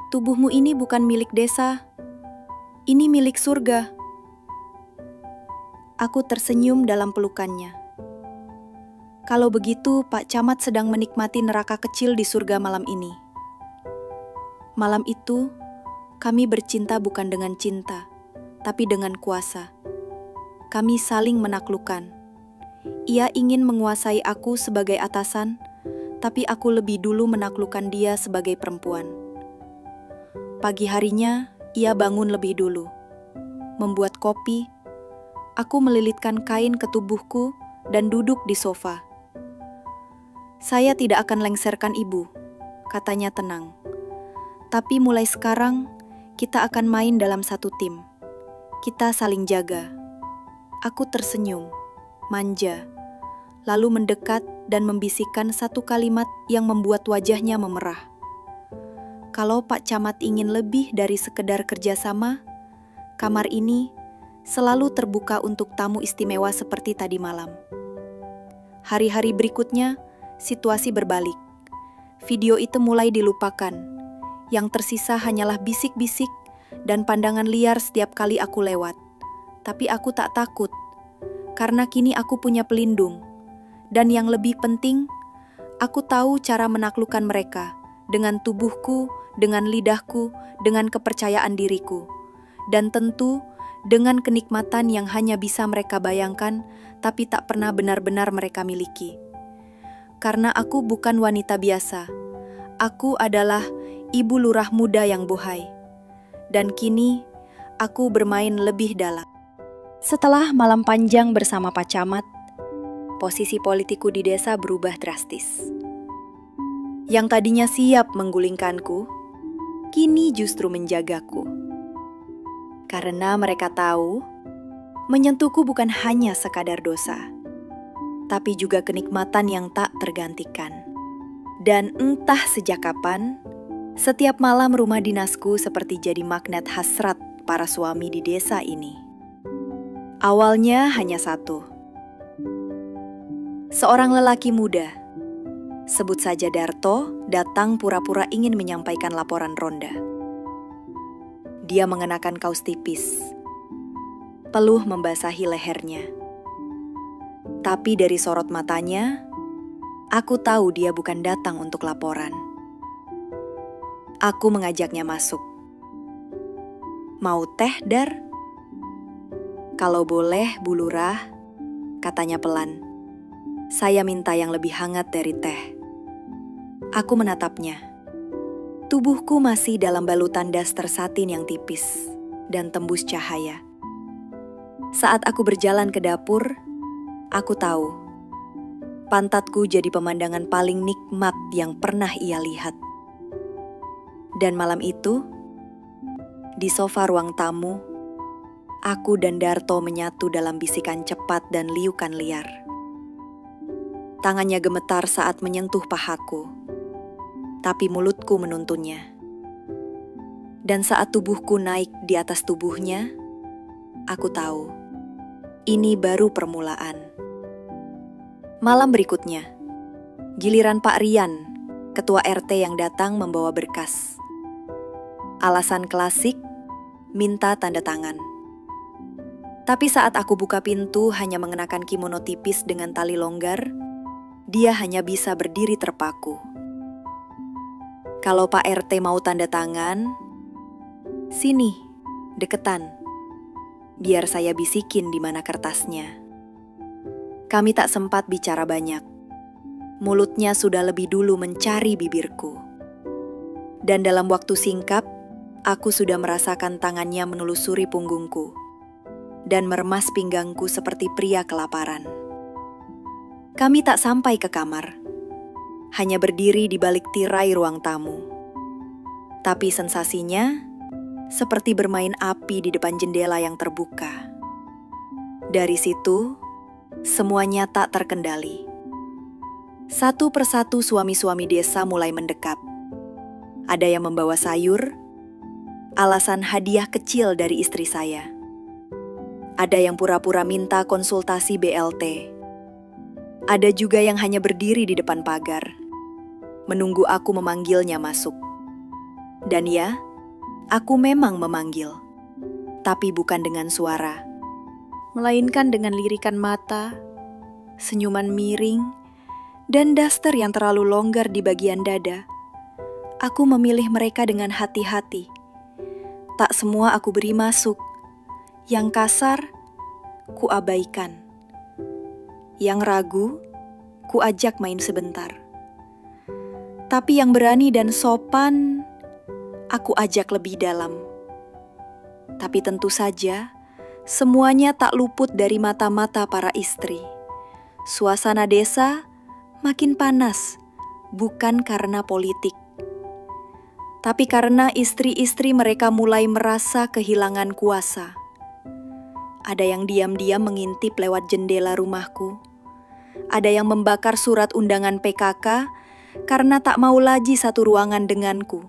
tubuhmu ini bukan milik desa, ini milik surga." Aku tersenyum dalam pelukannya. Kalau begitu, Pak Camat sedang menikmati neraka kecil di surga malam ini. Malam itu, kami bercinta bukan dengan cinta, tapi dengan kuasa. Kami saling menaklukkan. Ia ingin menguasai aku sebagai atasan, tapi aku lebih dulu menaklukkan dia sebagai perempuan. Pagi harinya, ia bangun lebih dulu. Membuat kopi, aku melilitkan kain ke tubuhku dan duduk di sofa. "Saya tidak akan lengserkan ibu," katanya tenang. "Tapi mulai sekarang, kita akan main dalam satu tim. Kita saling jaga." Aku tersenyum, manja, lalu mendekat dan membisikkan satu kalimat yang membuat wajahnya memerah. Kalau Pak Camat ingin lebih dari sekedar kerjasama, kamar ini selalu terbuka untuk tamu istimewa seperti tadi malam. Hari-hari berikutnya, situasi berbalik. Video itu mulai dilupakan. Yang tersisa hanyalah bisik-bisik dan pandangan liar setiap kali aku lewat. Tapi aku tak takut, karena kini aku punya pelindung. Dan yang lebih penting, aku tahu cara menaklukkan mereka dengan tubuhku, dengan lidahku, dengan kepercayaan diriku. Dan tentu, dengan kenikmatan yang hanya bisa mereka bayangkan, tapi tak pernah benar-benar mereka miliki. Karena aku bukan wanita biasa. Aku adalah ibu lurah muda yang bohai. Dan kini, aku bermain lebih dalam. Setelah malam panjang bersama Pak Camat, posisi politikku di desa berubah drastis. Yang tadinya siap menggulingkanku, kini justru menjagaku. Karena mereka tahu, menyentuhku bukan hanya sekadar dosa, tapi juga kenikmatan yang tak tergantikan. Dan entah sejak kapan, setiap malam rumah dinasku seperti jadi magnet hasrat para suami di desa ini. Awalnya hanya satu. Seorang lelaki muda, sebut saja Darto, datang pura-pura ingin menyampaikan laporan ronda. Dia mengenakan kaos tipis, peluh membasahi lehernya. Tapi dari sorot matanya, aku tahu dia bukan datang untuk laporan. Aku mengajaknya masuk. "Mau teh, Dar?" "Kalau boleh, Bu Lurah," katanya pelan. "Saya minta yang lebih hangat dari teh." Aku menatapnya. Tubuhku masih dalam balutan daster satin yang tipis dan tembus cahaya. Saat aku berjalan ke dapur, aku tahu pantatku jadi pemandangan paling nikmat yang pernah ia lihat. Dan malam itu, di sofa ruang tamu, aku dan Darto menyatu dalam bisikan cepat dan liukan liar. Tangannya gemetar saat menyentuh pahaku, tapi mulutku menuntunnya. Dan saat tubuhku naik di atas tubuhnya, aku tahu ini baru permulaan. Malam berikutnya, giliran Pak Rian, ketua RT yang datang membawa berkas. Alasan klasik, minta tanda tangan. Tapi saat aku buka pintu hanya mengenakan kimono tipis dengan tali longgar, dia hanya bisa berdiri terpaku. Kalau Pak RT mau tanda tangan, sini, deketan. Biar saya bisikin di mana kertasnya. Kami tak sempat bicara banyak. Mulutnya sudah lebih dulu mencari bibirku. Dan dalam waktu singkat, aku sudah merasakan tangannya menelusuri punggungku dan meremas pinggangku seperti pria kelaparan. Kami tak sampai ke kamar, hanya berdiri di balik tirai ruang tamu. Tapi sensasinya seperti bermain api di depan jendela yang terbuka. Dari situ, semuanya tak terkendali. Satu persatu suami-suami desa mulai mendekat. Ada yang membawa sayur, alasan hadiah kecil dari istri saya. Ada yang pura-pura minta konsultasi BLT. Ada juga yang hanya berdiri di depan pagar, menunggu aku memanggilnya masuk. Dan ya, aku memang memanggil, tapi bukan dengan suara, melainkan dengan lirikan mata, senyuman miring, dan daster yang terlalu longgar di bagian dada. Aku memilih mereka dengan hati-hati. Tak semua aku beri masuk. Yang kasar, ku abaikan. Yang ragu, ku ajak main sebentar. Tapi yang berani dan sopan, aku ajak lebih dalam. Tapi tentu saja, semuanya tak luput dari mata-mata para istri. Suasana desa makin panas, bukan karena politik, tapi karena istri-istri mereka mulai merasa kehilangan kuasa. Ada yang diam-diam mengintip lewat jendela rumahku. Ada yang membakar surat undangan PKK karena tak mau lagi satu ruangan denganku.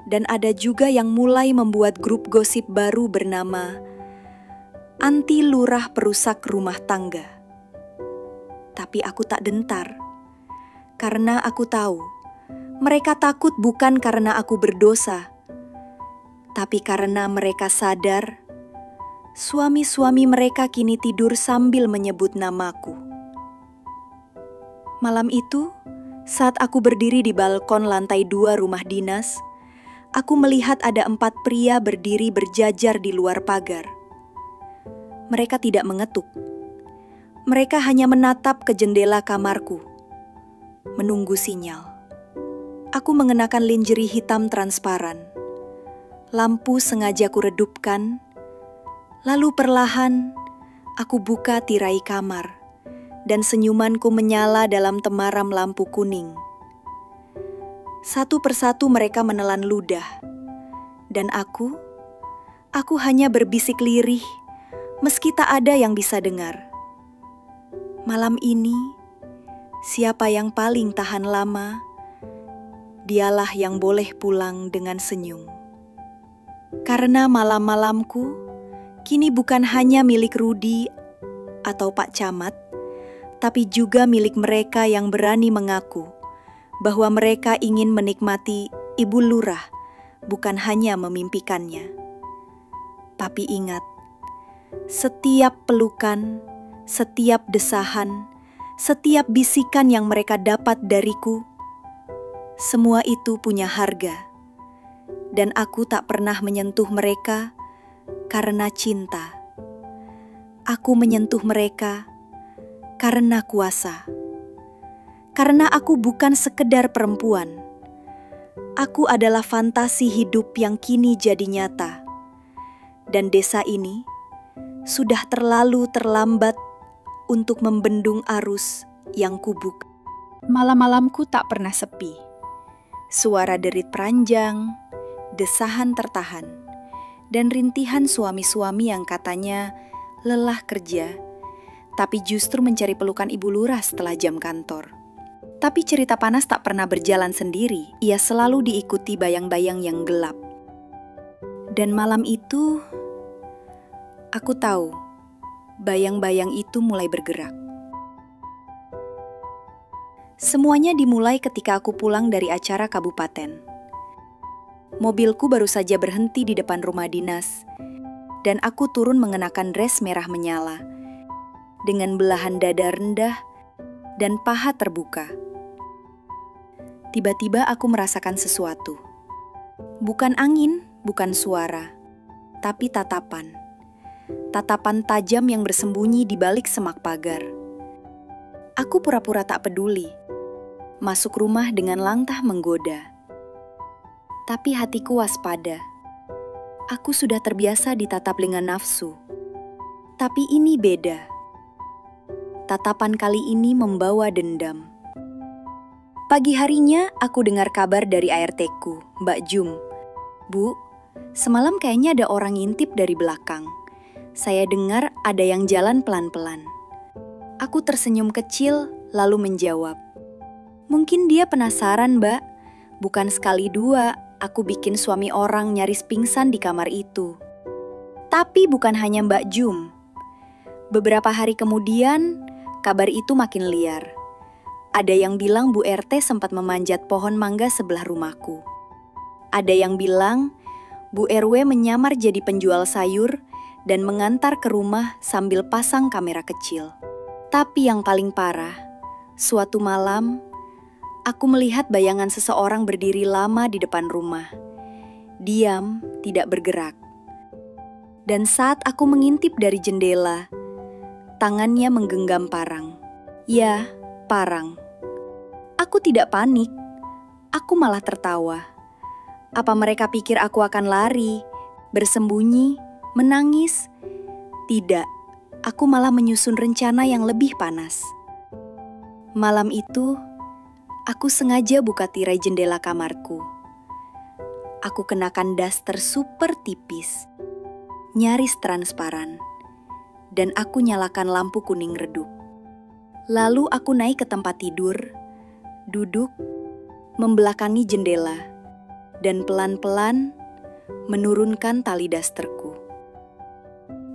Dan ada juga yang mulai membuat grup gosip baru bernama Anti Lurah Perusak Rumah Tangga. Tapi aku tak gentar, karena aku tahu mereka takut bukan karena aku berdosa, tapi karena mereka sadar suami-suami mereka kini tidur sambil menyebut namaku. Malam itu, saat aku berdiri di balkon lantai 2 rumah dinas, aku melihat ada 4 pria berdiri berjajar di luar pagar. Mereka tidak mengetuk. Mereka hanya menatap ke jendela kamarku, menunggu sinyal. Aku mengenakan lingerie hitam transparan. Lampu sengaja kuredupkan, lalu perlahan aku buka tirai kamar dan senyumanku menyala dalam temaram lampu kuning. Satu persatu mereka menelan ludah, dan aku hanya berbisik lirih meski tak ada yang bisa dengar. Malam ini, siapa yang paling tahan lama, dialah yang boleh pulang dengan senyum. Karena malam-malamku kini bukan hanya milik Rudi atau Pak Camat, tapi juga milik mereka yang berani mengaku bahwa mereka ingin menikmati Ibu Lurah, bukan hanya memimpikannya. Tapi ingat, setiap pelukan, setiap desahan, setiap bisikan yang mereka dapat dariku, semua itu punya harga, dan aku tak pernah menyentuh mereka karena cinta. Aku menyentuh mereka karena kuasa. Karena aku bukan sekedar perempuan. Aku adalah fantasi hidup yang kini jadi nyata. Dan desa ini sudah terlalu terlambat untuk membendung arus yang kubuk. Malam-malamku tak pernah sepi. Suara derit peranjang, desahan tertahan, dan rintihan suami-suami yang katanya lelah kerja, tapi justru mencari pelukan ibu lurah setelah jam kantor. Tapi cerita panas tak pernah berjalan sendiri, ia selalu diikuti bayang-bayang yang gelap. Dan malam itu, aku tahu, bayang-bayang itu mulai bergerak. Semuanya dimulai ketika aku pulang dari acara kabupaten. Mobilku baru saja berhenti di depan rumah dinas, dan aku turun mengenakan dress merah menyala, dengan belahan dada rendah dan paha terbuka. Tiba-tiba aku merasakan sesuatu. Bukan angin, bukan suara, tapi tatapan. Tatapan tajam yang bersembunyi di balik semak pagar. Aku pura-pura tak peduli. Masuk rumah dengan langkah menggoda. Tapi hatiku waspada. Aku sudah terbiasa ditatap dengan nafsu. Tapi ini beda. Tatapan kali ini membawa dendam. Pagi harinya aku dengar kabar dari ART-ku, Mbak Jum. Bu, semalam kayaknya ada orang ngintip dari belakang. Saya dengar ada yang jalan pelan-pelan. Aku tersenyum kecil lalu menjawab. Mungkin dia penasaran, Mbak. Bukan sekali dua, aku bikin suami orang nyaris pingsan di kamar itu. Tapi bukan hanya Mbak Jum. Beberapa hari kemudian, kabar itu makin liar. Ada yang bilang Bu RT sempat memanjat pohon mangga sebelah rumahku. Ada yang bilang Bu RW menyamar jadi penjual sayur dan mengantar ke rumah sambil pasang kamera kecil. Tapi yang paling parah, suatu malam, aku melihat bayangan seseorang berdiri lama di depan rumah. Diam, tidak bergerak. Dan saat aku mengintip dari jendela, tangannya menggenggam parang. Ya, parang. Aku tidak panik. Aku malah tertawa. Apa mereka pikir aku akan lari, bersembunyi, menangis? Tidak, aku malah menyusun rencana yang lebih panas. Malam itu, aku sengaja buka tirai jendela kamarku. Aku kenakan daster super tipis, nyaris transparan, dan aku nyalakan lampu kuning redup. Lalu aku naik ke tempat tidur, duduk, membelakangi jendela, dan pelan-pelan menurunkan tali dasterku.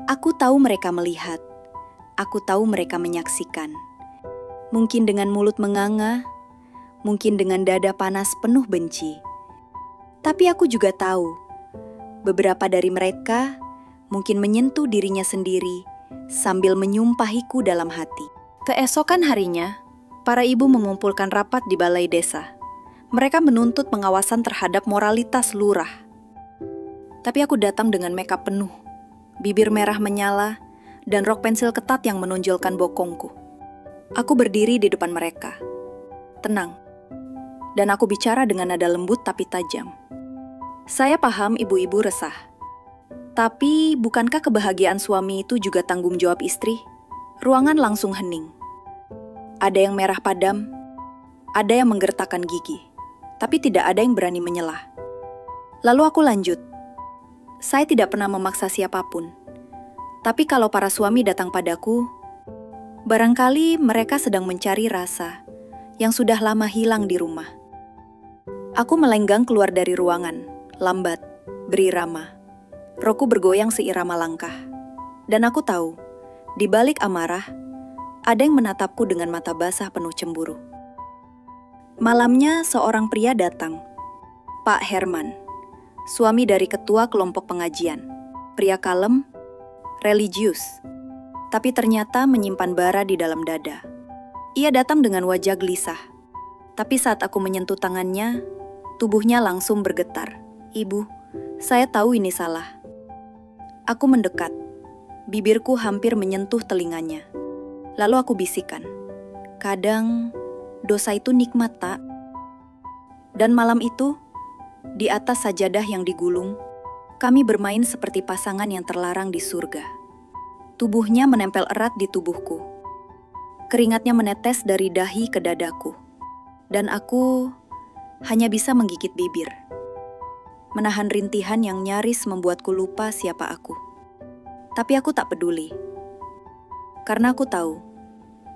Aku tahu mereka melihat, aku tahu mereka menyaksikan. Mungkin dengan mulut menganga, mungkin dengan dada panas penuh benci. Tapi aku juga tahu, beberapa dari mereka mungkin menyentuh dirinya sendiri sambil menyumpahiku dalam hati. Keesokan harinya, para ibu mengumpulkan rapat di balai desa. Mereka menuntut pengawasan terhadap moralitas lurah. Tapi aku datang dengan makeup penuh, bibir merah menyala, dan rok pensil ketat yang menonjolkan bokongku. Aku berdiri di depan mereka, tenang, dan aku bicara dengan nada lembut tapi tajam. Saya paham ibu-ibu resah. Tapi bukankah kebahagiaan suami itu juga tanggung jawab istri? Ruangan langsung hening. Ada yang merah padam, ada yang menggertakkan gigi, tapi tidak ada yang berani menyelah. Lalu aku lanjut. Saya tidak pernah memaksa siapapun. Tapi kalau para suami datang padaku, barangkali mereka sedang mencari rasa yang sudah lama hilang di rumah. Aku melenggang keluar dari ruangan, lambat, berirama. Roku bergoyang seirama langkah. Dan aku tahu, di balik amarah, ada yang menatapku dengan mata basah penuh cemburu. Malamnya seorang pria datang, Pak Herman, suami dari ketua kelompok pengajian. Pria kalem, religius, tapi ternyata menyimpan bara di dalam dada. Ia datang dengan wajah gelisah, tapi saat aku menyentuh tangannya, tubuhnya langsung bergetar. Ibu, saya tahu ini salah. Aku mendekat, bibirku hampir menyentuh telinganya. Lalu aku bisikan, kadang Dosa itu nikmat, tak? Dan malam itu, di atas sajadah yang digulung, kami bermain seperti pasangan yang terlarang di surga. Tubuhnya menempel erat di tubuhku. Keringatnya menetes dari dahi ke dadaku. Dan aku hanya bisa menggigit bibir. Menahan rintihan yang nyaris membuatku lupa siapa aku. Tapi aku tak peduli. Karena aku tahu,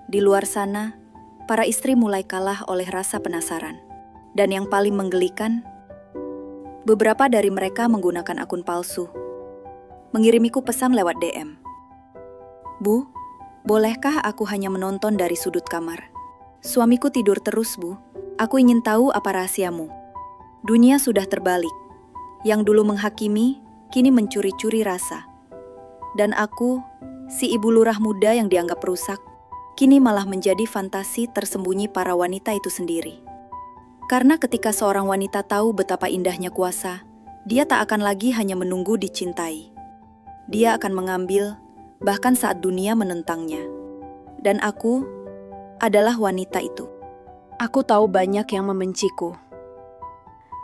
di luar sana, para istri mulai kalah oleh rasa penasaran. Dan yang paling menggelikan, beberapa dari mereka menggunakan akun palsu. Mengirimiku pesan lewat DM. Bu, bolehkah aku hanya menonton dari sudut kamar? Suamiku tidur terus, Bu. Aku ingin tahu apa rahasiamu. Dunia sudah terbalik. Yang dulu menghakimi, kini mencuri-curi rasa. Dan aku, si ibu lurah muda yang dianggap rusak, kini malah menjadi fantasi tersembunyi para wanita itu sendiri. Karena ketika seorang wanita tahu betapa indahnya kuasa, dia tak akan lagi hanya menunggu dicintai. Dia akan mengambil, bahkan saat dunia menentangnya. Dan aku adalah wanita itu. Aku tahu banyak yang membenciku,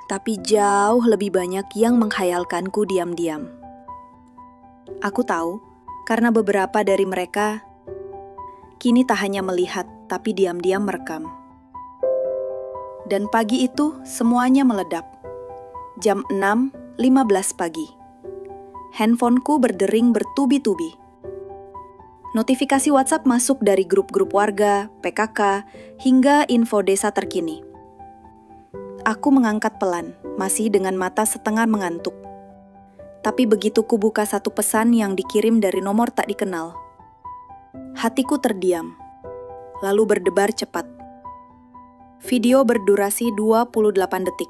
tapi jauh lebih banyak yang menghayalkanku diam-diam. Aku tahu, karena beberapa dari mereka kini tak hanya melihat, tapi diam-diam merekam. Dan pagi itu semuanya meledak. Jam 6.15 pagi. Handphoneku berdering bertubi-tubi. Notifikasi WhatsApp masuk dari grup-grup warga, PKK, hingga info desa terkini. Aku mengangkat pelan, masih dengan mata setengah mengantuk. Tapi begitu ku buka satu pesan yang dikirim dari nomor tak dikenal, hatiku terdiam, lalu berdebar cepat. Video berdurasi 28 detik.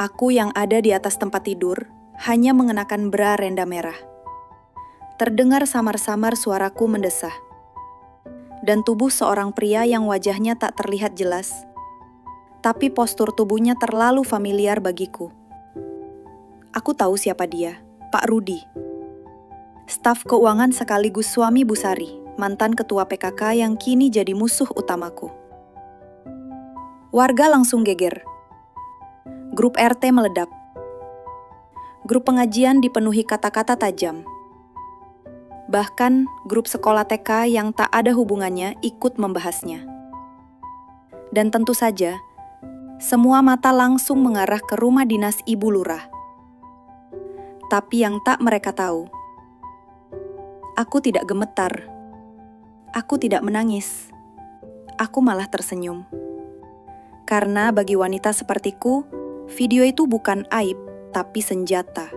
Aku yang ada di atas tempat tidur hanya mengenakan bra renda merah. Terdengar samar-samar suaraku mendesah. Dan tubuh seorang pria yang wajahnya tak terlihat jelas, tapi postur tubuhnya terlalu familiar bagiku. Aku tahu siapa dia, Pak Rudi. Staf keuangan sekaligus suami Bu Sari, mantan ketua PKK yang kini jadi musuh utamaku. Warga langsung geger. Grup RT meledak. Grup pengajian dipenuhi kata-kata tajam. Bahkan grup sekolah TK yang tak ada hubungannya ikut membahasnya. Dan tentu saja, semua mata langsung mengarah ke rumah dinas Ibu Lurah. Tapi yang tak mereka tahu, aku tidak gemetar. Aku tidak menangis. Aku malah tersenyum. Karena bagi wanita sepertiku, video itu bukan aib, tapi senjata.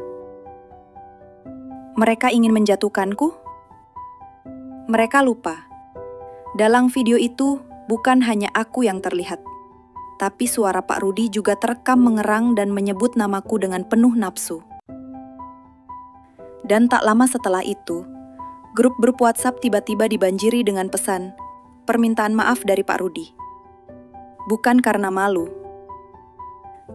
Mereka ingin menjatuhkanku? Mereka lupa. Dalam video itu, bukan hanya aku yang terlihat, tapi suara Pak Rudi juga terekam mengerang dan menyebut namaku dengan penuh nafsu. Dan tak lama setelah itu, grup-grup WhatsApp tiba-tiba dibanjiri dengan pesan, permintaan maaf dari Pak Rudi. Bukan karena malu,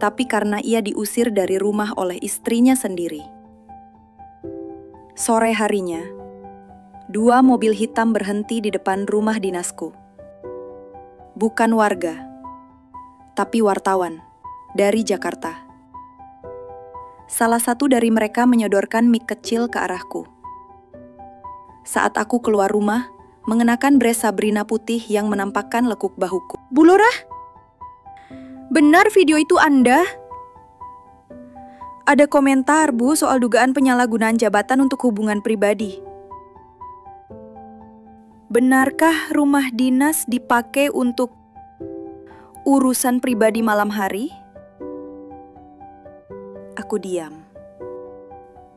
tapi karena ia diusir dari rumah oleh istrinya sendiri. Sore harinya, 2 mobil hitam berhenti di depan rumah dinasku. Bukan warga, tapi wartawan dari Jakarta. Salah satu dari mereka menyodorkan mik kecil ke arahku. Saat aku keluar rumah, mengenakan bres Sabrina putih yang menampakkan lekuk bahuku. Bu Lurah, benar video itu Anda? Ada komentar, Bu, soal dugaan penyalahgunaan jabatan untuk hubungan pribadi. Benarkah rumah dinas dipakai untuk urusan pribadi malam hari? Aku diam.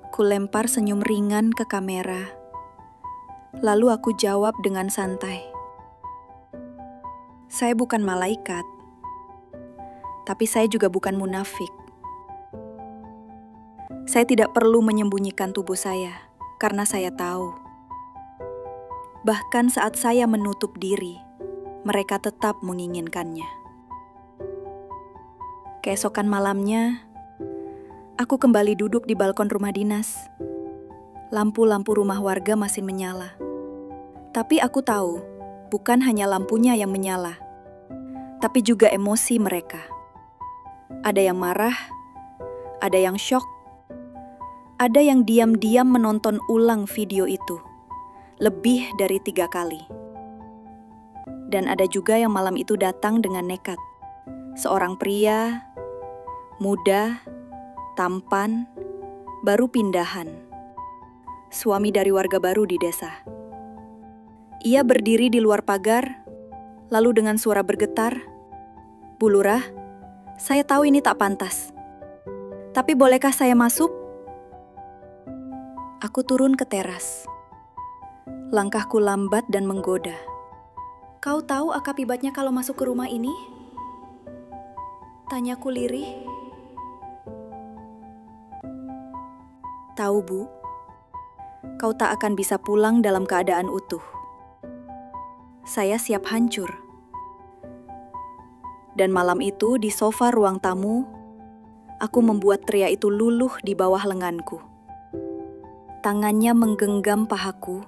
Kulempar senyum ringan ke kamera. Lalu aku jawab dengan santai. Saya bukan malaikat. Tapi saya juga bukan munafik. Saya tidak perlu menyembunyikan tubuh saya, karena saya tahu. Bahkan saat saya menutup diri, mereka tetap menginginkannya. Keesokan malamnya, aku kembali duduk di balkon rumah dinas. Lampu-lampu rumah warga masih menyala. Tapi aku tahu, bukan hanya lampunya yang menyala, tapi juga emosi mereka. Ada yang marah, ada yang syok, ada yang diam-diam menonton ulang video itu, lebih dari 3 kali. Dan ada juga yang malam itu datang dengan nekat. Seorang pria, muda, tampan, baru pindahan. Suami dari warga baru di desa. Ia berdiri di luar pagar, lalu dengan suara bergetar, "Bu Lurah, saya tahu ini tak pantas. Tapi bolehkah saya masuk?" Aku turun ke teras. Langkahku lambat dan menggoda. "Kau tahu akibatnya kalau masuk ke rumah ini?" Tanyaku lirih. "Tahu, Bu. Kau tak akan bisa pulang dalam keadaan utuh." Saya siap hancur. Dan malam itu di sofa ruang tamu, aku membuat pria itu luluh di bawah lenganku. Tangannya menggenggam pahaku,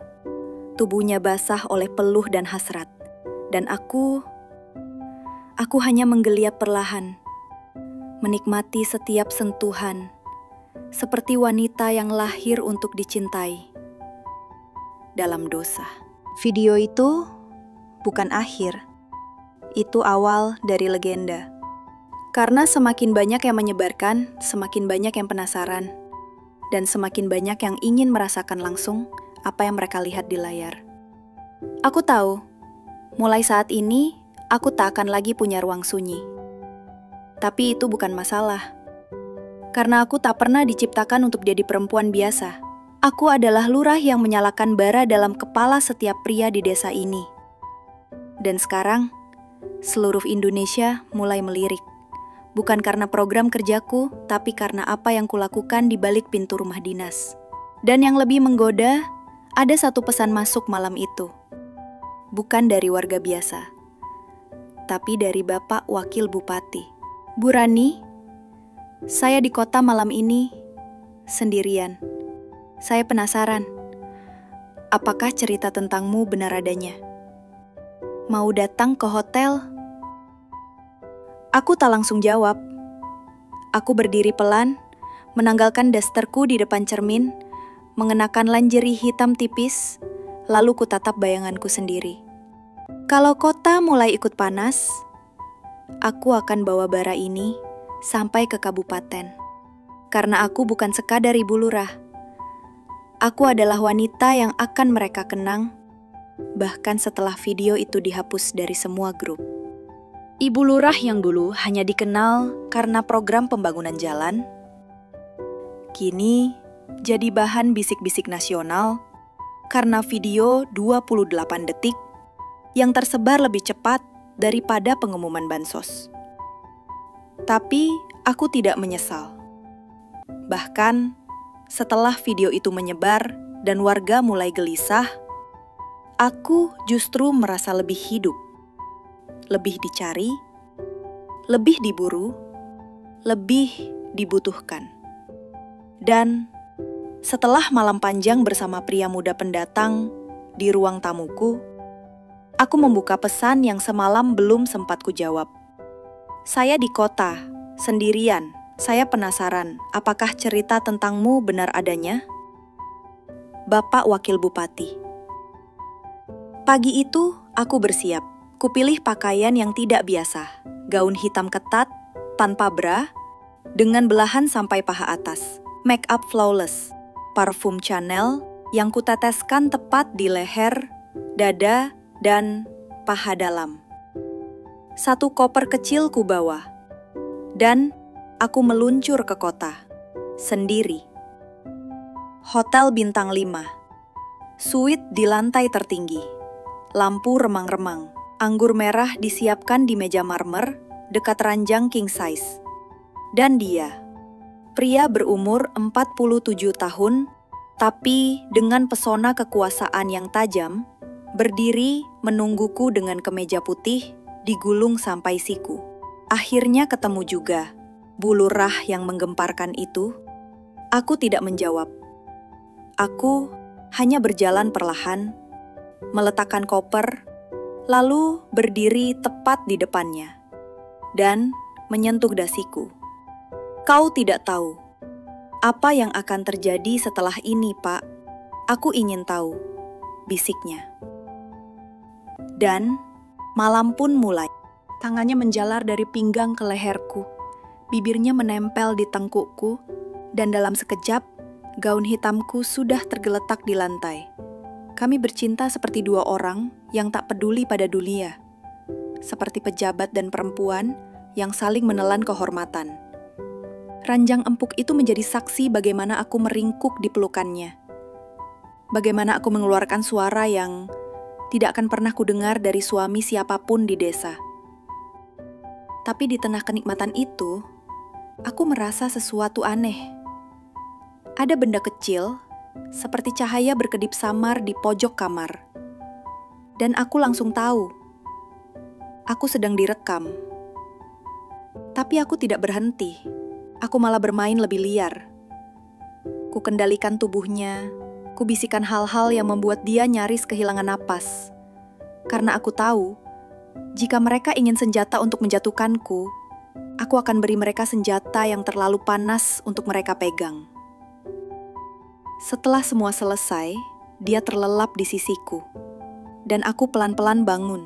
tubuhnya basah oleh peluh dan hasrat. Dan aku hanya menggeliat perlahan, menikmati setiap sentuhan, seperti wanita yang lahir untuk dicintai dalam dosa. Video itu bukan akhir, itu awal dari legenda. Karena semakin banyak yang menyebarkan, semakin banyak yang penasaran, dan semakin banyak yang ingin merasakan langsung apa yang mereka lihat di layar. Aku tahu, mulai saat ini, aku tak akan lagi punya ruang sunyi. Tapi itu bukan masalah. Karena aku tak pernah diciptakan untuk jadi perempuan biasa. Aku adalah lurah yang menyalakan bara dalam kepala setiap pria di desa ini. Dan sekarang, seluruh Indonesia mulai melirik. Bukan karena program kerjaku, tapi karena apa yang kulakukan di balik pintu rumah dinas. Dan yang lebih menggoda, ada satu pesan masuk malam itu. Bukan dari warga biasa, tapi dari Bapak Wakil Bupati. "Bu Rani, saya di kota malam ini sendirian. Saya penasaran, apakah cerita tentangmu benar adanya? Mau datang ke hotel?" Aku tak langsung jawab. Aku berdiri pelan, menanggalkan dasterku di depan cermin, mengenakan lingerie hitam tipis, lalu kutatap bayanganku sendiri. Kalau kota mulai ikut panas, aku akan bawa bara ini sampai ke kabupaten. Karena aku bukan sekadar ibu lurah. Aku adalah wanita yang akan mereka kenang, bahkan setelah video itu dihapus dari semua grup. Ibu lurah yang dulu hanya dikenal karena program pembangunan jalan, kini jadi bahan bisik-bisik nasional karena video 28 detik yang tersebar lebih cepat daripada pengumuman bansos. Tapi aku tidak menyesal. Bahkan setelah video itu menyebar dan warga mulai gelisah, aku justru merasa lebih hidup. Lebih dicari, lebih diburu, lebih dibutuhkan. Dan setelah malam panjang bersama pria muda pendatang di ruang tamuku, aku membuka pesan yang semalam belum sempat kujawab. "Saya di kota, sendirian. Saya penasaran, apakah cerita tentangmu benar adanya?" Bapak Wakil Bupati. Pagi itu, aku bersiap. Kupilih pakaian yang tidak biasa, gaun hitam ketat, tanpa bra, dengan belahan sampai paha atas, make up flawless, parfum Chanel yang kuteteskan tepat di leher, dada, dan paha dalam. Satu koper kecil kubawa, dan aku meluncur ke kota, sendiri. Hotel bintang 5, suite di lantai tertinggi, lampu remang-remang. Anggur merah disiapkan di meja marmer dekat ranjang king size. Dan dia, pria berumur 47 tahun, tapi dengan pesona kekuasaan yang tajam, berdiri menungguku dengan kemeja putih digulung sampai siku. Akhirnya ketemu juga, Bu Lurah yang menggemparkan itu. Aku tidak menjawab. Aku hanya berjalan perlahan, meletakkan koper, lalu berdiri tepat di depannya. dan menyentuh dasiku. "Kau tidak tahu apa yang akan terjadi setelah ini, Pak. Aku ingin tahu," bisiknya. Dan malam pun mulai. Tangannya menjalar dari pinggang ke leherku. Bibirnya menempel di tengkukku, dan dalam sekejap, gaun hitamku sudah tergeletak di lantai. Kami bercinta seperti dua orang yang tak peduli pada dunia. Seperti pejabat dan perempuan yang saling menelan kehormatan. Ranjang empuk itu menjadi saksi bagaimana aku meringkuk di pelukannya. Bagaimana aku mengeluarkan suara yang tidak akan pernah kudengar dari suami siapapun di desa. Tapi di tengah kenikmatan itu, aku merasa sesuatu aneh. Ada benda kecil, seperti cahaya berkedip samar di pojok kamar. Dan aku langsung tahu, aku sedang direkam. Tapi aku tidak berhenti, aku malah bermain lebih liar. Ku kendalikan tubuhnya, ku bisikan hal-hal yang membuat dia nyaris kehilangan napas. Karena aku tahu, jika mereka ingin senjata untuk menjatuhkanku, aku akan beri mereka senjata yang terlalu panas untuk mereka pegang. Setelah semua selesai, dia terlelap di sisiku, dan aku pelan-pelan bangun.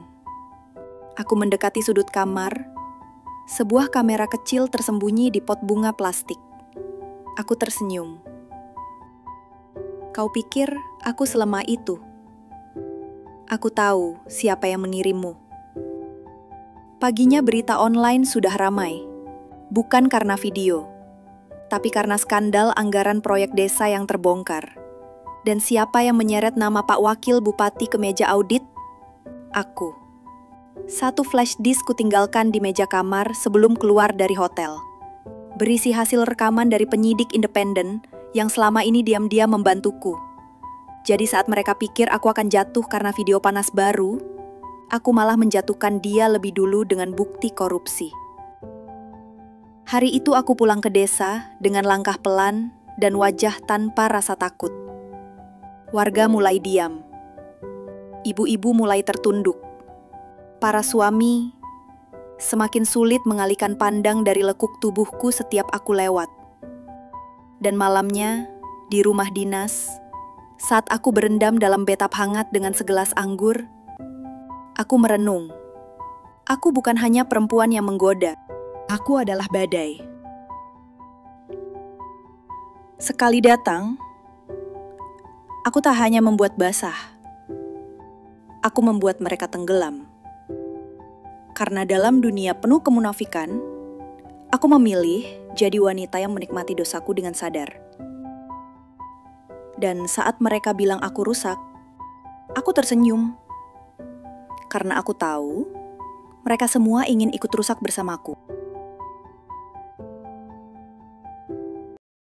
Aku mendekati sudut kamar, sebuah kamera kecil tersembunyi di pot bunga plastik. Aku tersenyum. "Kau pikir aku selemah itu? Aku tahu siapa yang mengirimmu." Paginya berita online sudah ramai, bukan karena video, tapi karena skandal anggaran proyek desa yang terbongkar. Dan siapa yang menyeret nama Pak Wakil Bupati ke meja audit? Aku. Satu flash disk kutinggalkan di meja kamar sebelum keluar dari hotel. Berisi hasil rekaman dari penyidik independen yang selama ini diam-diam membantuku. Jadi saat mereka pikir aku akan jatuh karena video panas baru, aku malah menjatuhkan dia lebih dulu dengan bukti korupsi. Hari itu aku pulang ke desa dengan langkah pelan dan wajah tanpa rasa takut. Warga mulai diam. Ibu-ibu mulai tertunduk. Para suami semakin sulit mengalihkan pandang dari lekuk tubuhku setiap aku lewat. Dan malamnya, di rumah dinas, saat aku berendam dalam bathtub hangat dengan segelas anggur, aku merenung. Aku bukan hanya perempuan yang menggoda. Aku adalah badai. Sekali datang, aku tak hanya membuat basah. Aku membuat mereka tenggelam. Karena dalam dunia penuh kemunafikan, aku memilih jadi wanita yang menikmati dosaku dengan sadar. Dan saat mereka bilang aku rusak, aku tersenyum. Karena aku tahu, mereka semua ingin ikut rusak bersamaku.